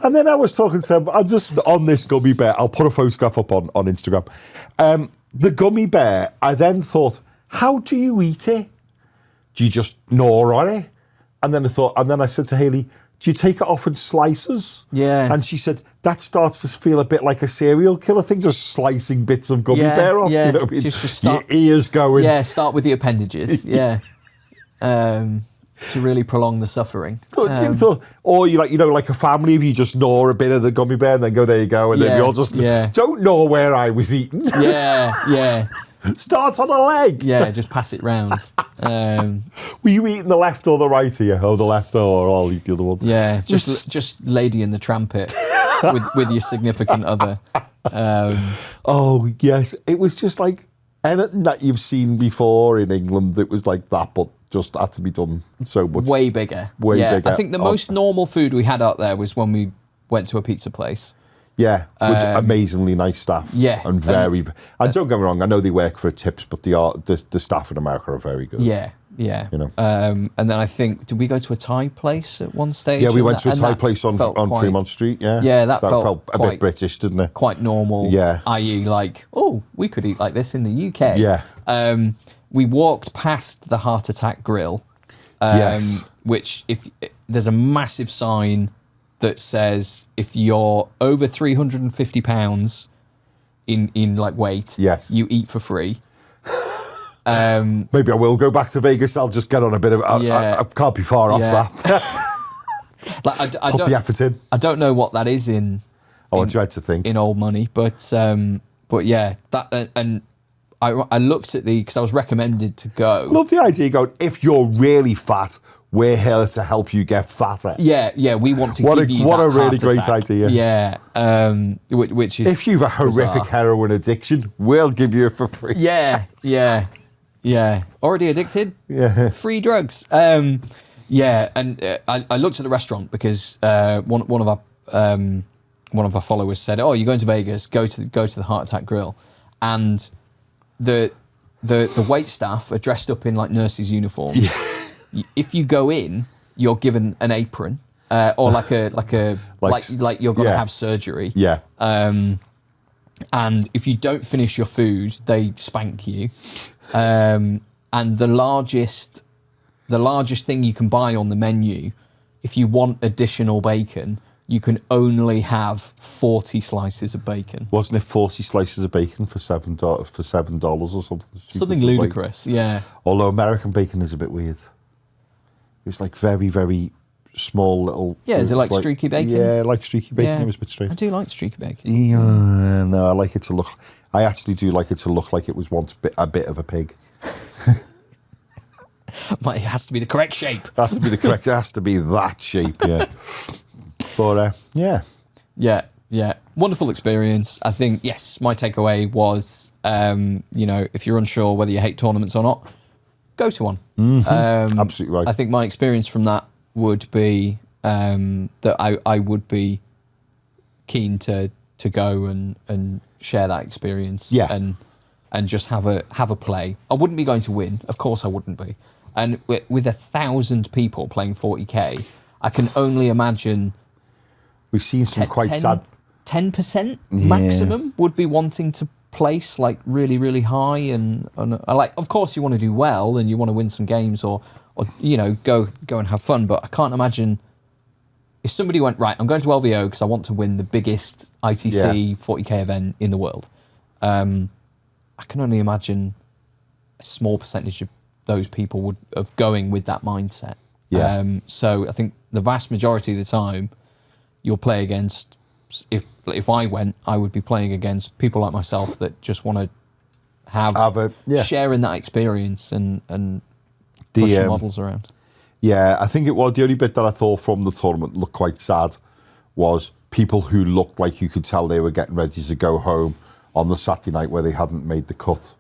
And then I was talking to him, I'm just on this gummy bear, I'll put a photograph up on Instagram. The gummy bear, I then thought, how do you eat it? Do you just gnaw on it? And then I said to Hayley, do you take it off in slices? Yeah. And she said, that starts to feel a bit like a serial killer thing, just slicing bits of gummy bear off. Yeah, You know what I mean? just start, your ears going. Yeah, start with the appendages. Yeah. To really prolong the suffering. Or you like a family, if you just gnaw a bit of the gummy bear and then go, there you go, and then we all just don't know where I was eating. Yeah. Start on a leg. Yeah, just pass it round. Were you eating the left or the right here? Oh, the left, or I'll eat the other one. Yeah, just Lady and the Trampet with your significant other. Oh yes, it was just like anything that you've seen before in England. It was like that, but just had to be done so much. Way bigger. Bigger. I think the most normal food we had out there was when we went to a pizza place. Yeah, which amazingly nice staff. Yeah, and and don't get me wrong, I know they work for tips, but the staff in America are very good. Yeah. You know. And then I think, did we go to a Thai place at one stage? Yeah, we went to a Thai place on Fremont Street. Yeah, yeah, that felt a bit British, didn't it? Quite normal. Yeah, i.e., like, oh, we could eat like this in the UK. Yeah. We walked past the Heart Attack Grill, yes. Which if there's a massive sign that says if you're over 350 pounds in like weight, yes, you eat for free. Maybe I will go back to Vegas. I'll just get on a bit of. I can't be far off that. Like I Put the effort in. I don't know what that is in. I dread to think in old money, but yeah, that and I looked at because I was recommended to go. Love the idea going, if you're really fat, we're here to help you get fatter. Yeah, we want to give you what that a really heart great attack. idea. Yeah, which is if you've a horrific bizarre. heroin addiction, we'll give you it for free. Yeah. Already addicted? Yeah. Free drugs. Yeah, and I looked at the restaurant because one of our followers said, "Oh, you're going to Vegas? Go to the Heart Attack Grill," and the wait staff are dressed up in like nurses' uniforms. Yeah. If you go in, you're given an apron or like you're going to have surgery. Yeah. And if you don't finish your food, they spank you. And the largest thing you can buy on the menu, if you want additional bacon, you can only have 40 slices of bacon. Wasn't it 40 slices of bacon for $7 or something? Something ludicrous, yeah. Although American bacon is a bit weird. It was like very, very small little. Yeah, is it like streaky bacon? Yeah, like streaky bacon. Yeah, it was a bit strange. I do like streaky bacon. Yeah, no, I like it to look. I actually do like it to look like it was once a bit of a pig. But it has to be the correct shape. It has to be the correct. It has to be that shape. Yeah. But yeah, wonderful experience. I think yes, my takeaway was, if you're unsure whether you hate tournaments or not, go to one. Mm-hmm. Absolutely right. I think my experience from that would be that I would be keen to go and share that experience. Yeah. And just have a play. I wouldn't be going to win, of course I wouldn't be. And with 1,000 people playing 40k, I can only imagine. We've seen some quite sad. 10% maximum would be wanting to place like really, really high, and like, of course you want to do well and you want to win some games or go and have fun. But I can't imagine if somebody went, right, I'm going to LVO because I want to win the biggest ITC 40k event in the world. I can only imagine a small percentage of those people would of going with that mindset. Yeah. So I think the vast majority of the time you'll play against, if I went, I would be playing against people like myself that just want to have sharing that experience and push the models around. Yeah, I think it was the only bit that I thought from the tournament looked quite sad was people who looked like you could tell they were getting ready to go home on the Saturday night where they hadn't made the cut.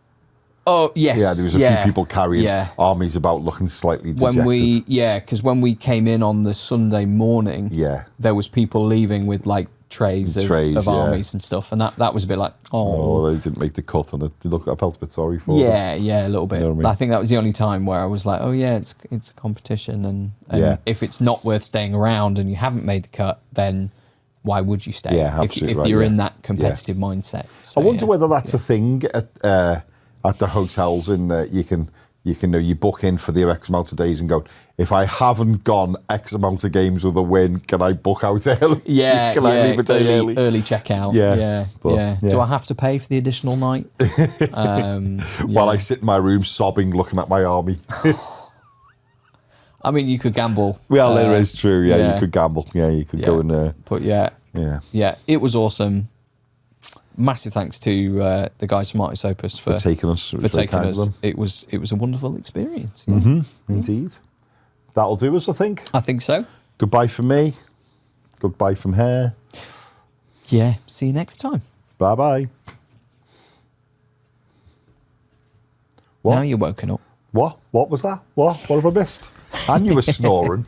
Oh, yes. Yeah, there was a few people carrying armies about looking slightly dejected. Because when we came in on the Sunday morning, there was people leaving with like trays of yeah. armies and stuff, and that was a bit like, Oh, they didn't make the cut on it. I felt a bit sorry for them. yeah, a little bit. You know what I mean? I think that was the only time where I was like, oh yeah, it's a competition, and Yeah. if it's not worth staying around and you haven't made the cut, then why would you stay? Yeah, if absolutely right, you're yeah. in that competitive mindset. I So, wonder yeah. whether that's a thing at the hotels in you book in for the X amount of days and go, if I haven't gone X amount of games with a win, can I book out early? Yeah, Can I leave a day early? early checkout. Yeah, but, yeah. yeah. Do I have to pay for the additional night? While I sit in my room sobbing, looking at my army. I mean, you could gamble. Well, there is true. Yeah, yeah. you could gamble. Yeah, you could go and. But yeah, it was awesome. Massive thanks to the guys from Arta Super for taking us. For taking us. It was a wonderful experience. Yeah. Mm-hmm. Indeed. That'll do us, I think. I think so. Goodbye from me. Goodbye from her. Yeah. See you next time. Bye-bye. Now you're woken up. What? What was that? What have I missed? And you were snoring.